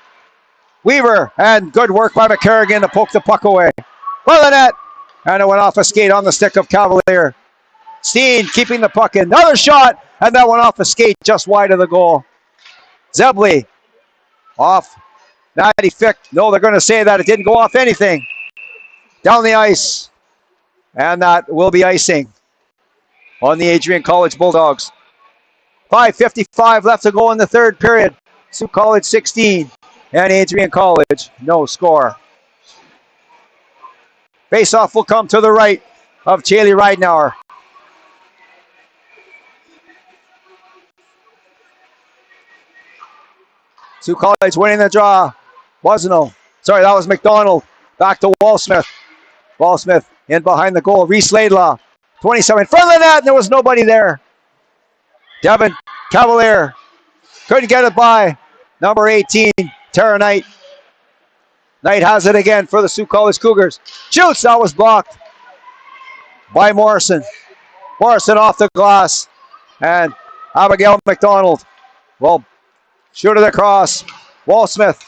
S1: Weaver, and good work by McCarrigan to poke the puck away. By the net, and it went off a skate on the stick of Cavalier. Steen keeping the puck in. Another shot, and that went off a skate just wide of the goal. Zebley off. Natty Fick. No, they're going to say that it didn't go off anything. Down the ice. And that will be icing on the Adrian College Bulldogs. 5:55 left to go in the third period. Sault College 16 and Adrian College no score. Face-off will come to the right of Chaley Ridenauer. Sault College winning the draw. Sorry, that was McDonald. Back to Wallsmith. Wallsmith in behind the goal. Reese Laidlaw. 27 in front of the net, and there was nobody there. Devin Cavalier couldn't get it by. Number 18, Tara Knight. Knight has it again for the Sault College Cougars. Shoots, that was blocked by Morrison. Morrison off the glass. And Abigail McDonald will shoot it across. Wallsmith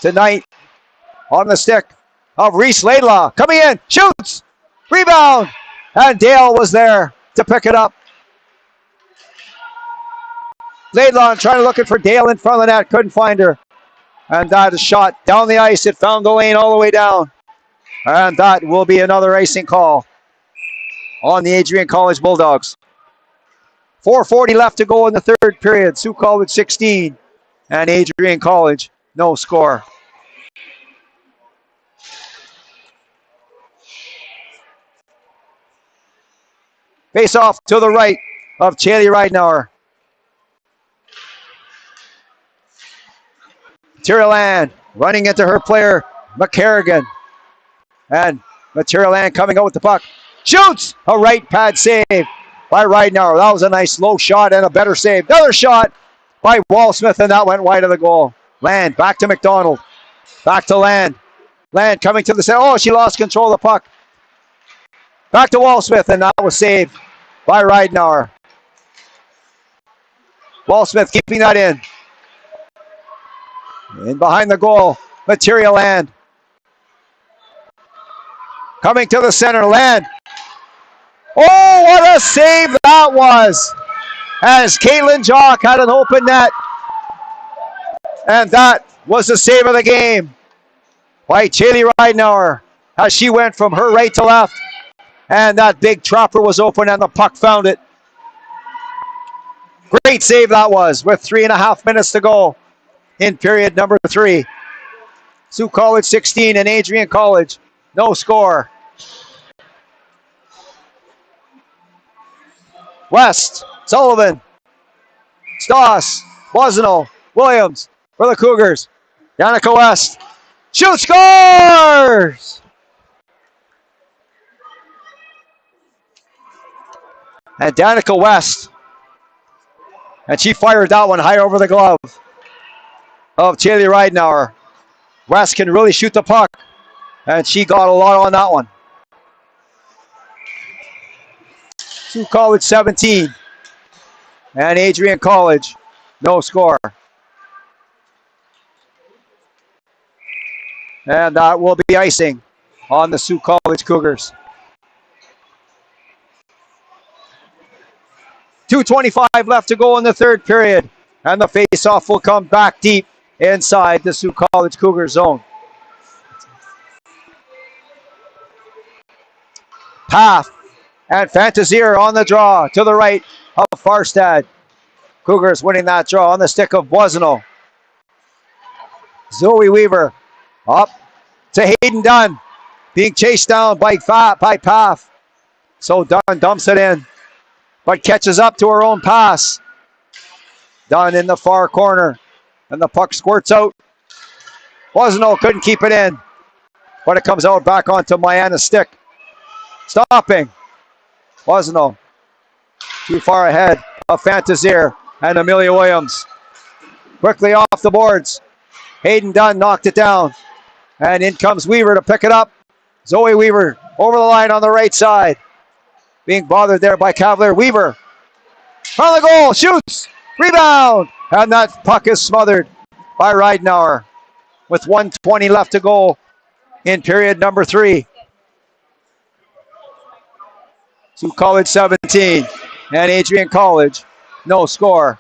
S1: to Knight on the stick of Reese Laidlaw. Coming in, shoots, rebound, and Dale was there to pick it up. Laidlaw trying to look for Dale in front of the net, couldn't find her. And that is shot down the ice. It found the lane all the way down. And that will be another icing call on the Adrian College Bulldogs. 4:40 left to go in the third period. Sault College 16 and Adrian College no score. Face off to the right of Chaley Ridenauer. Material Land running into her player, McCarrigan. And Material Land coming out with the puck. Shoots! A right pad save by Ridenauer. That was a nice low shot and a better save. Another shot by Wallsmith, and that went wide of the goal. Land back to McDonald. Back to Land. Land coming to the center. Oh, she lost control of the puck. Back to Wallsmith, and that was saved by Ridenauer. Wallsmith keeping that in. In behind the goal, Material Land. Coming to the center, Land. Oh, what a save that was! As Caitlin Jock had an open net. And that was the save of the game by Chaley Ridenauer as she went from her right to left. And that big trapper was open and the puck found it. Great save that was with 3.5 minutes to go in period number 3. Sault College 16 and Adrian College no score. West, Sullivan, Stoss, Bosno, Williams for the Cougars. Danica West, shoot, scores! And Danica West, and she fired that one high over the glove of Chaley Ridenauer. West can really shoot the puck, and she got a lot on that one. Sault College 17 and Adrian College no score. And that will be icing on the Sault College Cougars. 2:25 left to go in the third period, and the face-off will come back deep inside the Sault College Cougar zone. Path and Fantasier on the draw to the right of Farstad. Cougars winning that draw on the stick of Boisseneau. Zoe Weaver up to Hayden Dunn, being chased down by Path. So Dunn dumps it in, but catches up to her own pass. Dunn in the far corner, and the puck squirts out. Boisseneau couldn't keep it in, but it comes out back onto Mayanna's stick. Stopping. Boisseneau too far ahead of Fantasier and Amelia Williams. Quickly off the boards. Hayden Dunn knocked it down. And in comes Weaver to pick it up. Zoe Weaver over the line on the right side. Being bothered there by Cavalier. Weaver. Front of the goal. Shoots. Rebound. And that puck is smothered by Ridenauer with 1:20 left to go in period number 3. Sioux College 17. And Adrian College, no score.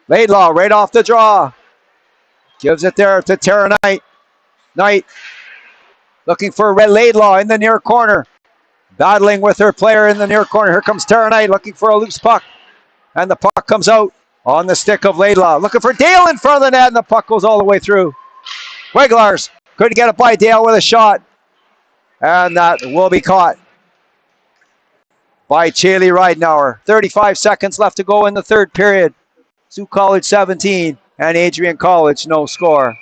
S1: Laidlaw right off the draw. Gives it there to Tara Knight. Knight looking for Red Laidlaw in the near corner. Battling with her player in the near corner. Here comes Tara Knight looking for a loose puck. And the puck comes out on the stick of Laidlaw. Looking for Dale in front of the net, and the puck goes all the way through. Weglars couldn't get it by Dale with a shot. And that will be caught by Chaley Ridenauer. 35 seconds left to go in the third period. Sioux College 17 and Adrian College no score.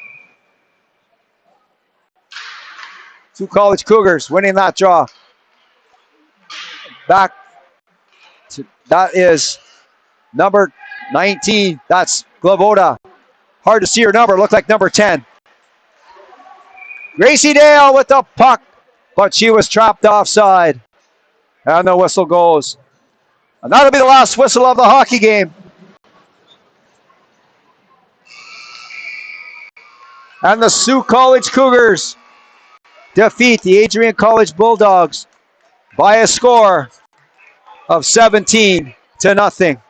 S1: Sioux College Cougars winning that draw. Back to, that is number 19. That's Glavoda. Hard to see her number. Looked like number 10. Gracie Dale with the puck, but she was trapped offside. And the whistle goes. And that'll be the last whistle of the hockey game. And the Sioux College Cougars defeat the Adrian College Bulldogs by a score of 17-0.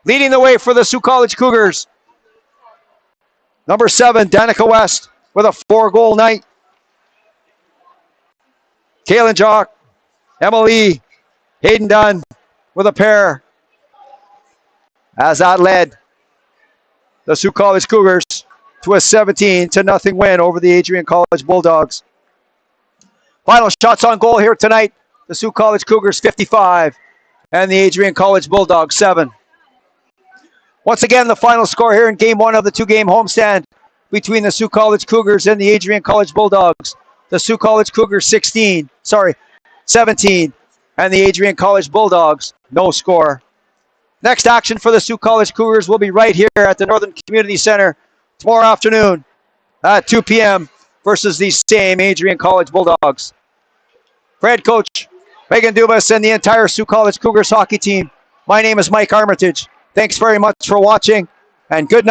S1: Leading the way for the Sioux College Cougars, number 7, Danica West, with a 4-goal night. Kaylin Jock, Emily, Hayden Dunn with a pair. As that led the Sioux College Cougars to a 17-0 win over the Adrian College Bulldogs. Final shots on goal here tonight. The Sioux College Cougars 55 and the Adrian College Bulldogs 7. Once again, the final score here in Game 1 of the 2-game homestand between the Sioux College Cougars and the Adrian College Bulldogs. The Sioux College Cougars 17, and the Adrian College Bulldogs no score. Next action for the Sioux College Cougars will be right here at the Northern Community Center tomorrow afternoon at 2 p.m. versus the same Adrian College Bulldogs. For head coach Megan Dubas and the entire Sioux College Cougars hockey team, my name is Mike Armitage. Thanks very much for watching, and good night.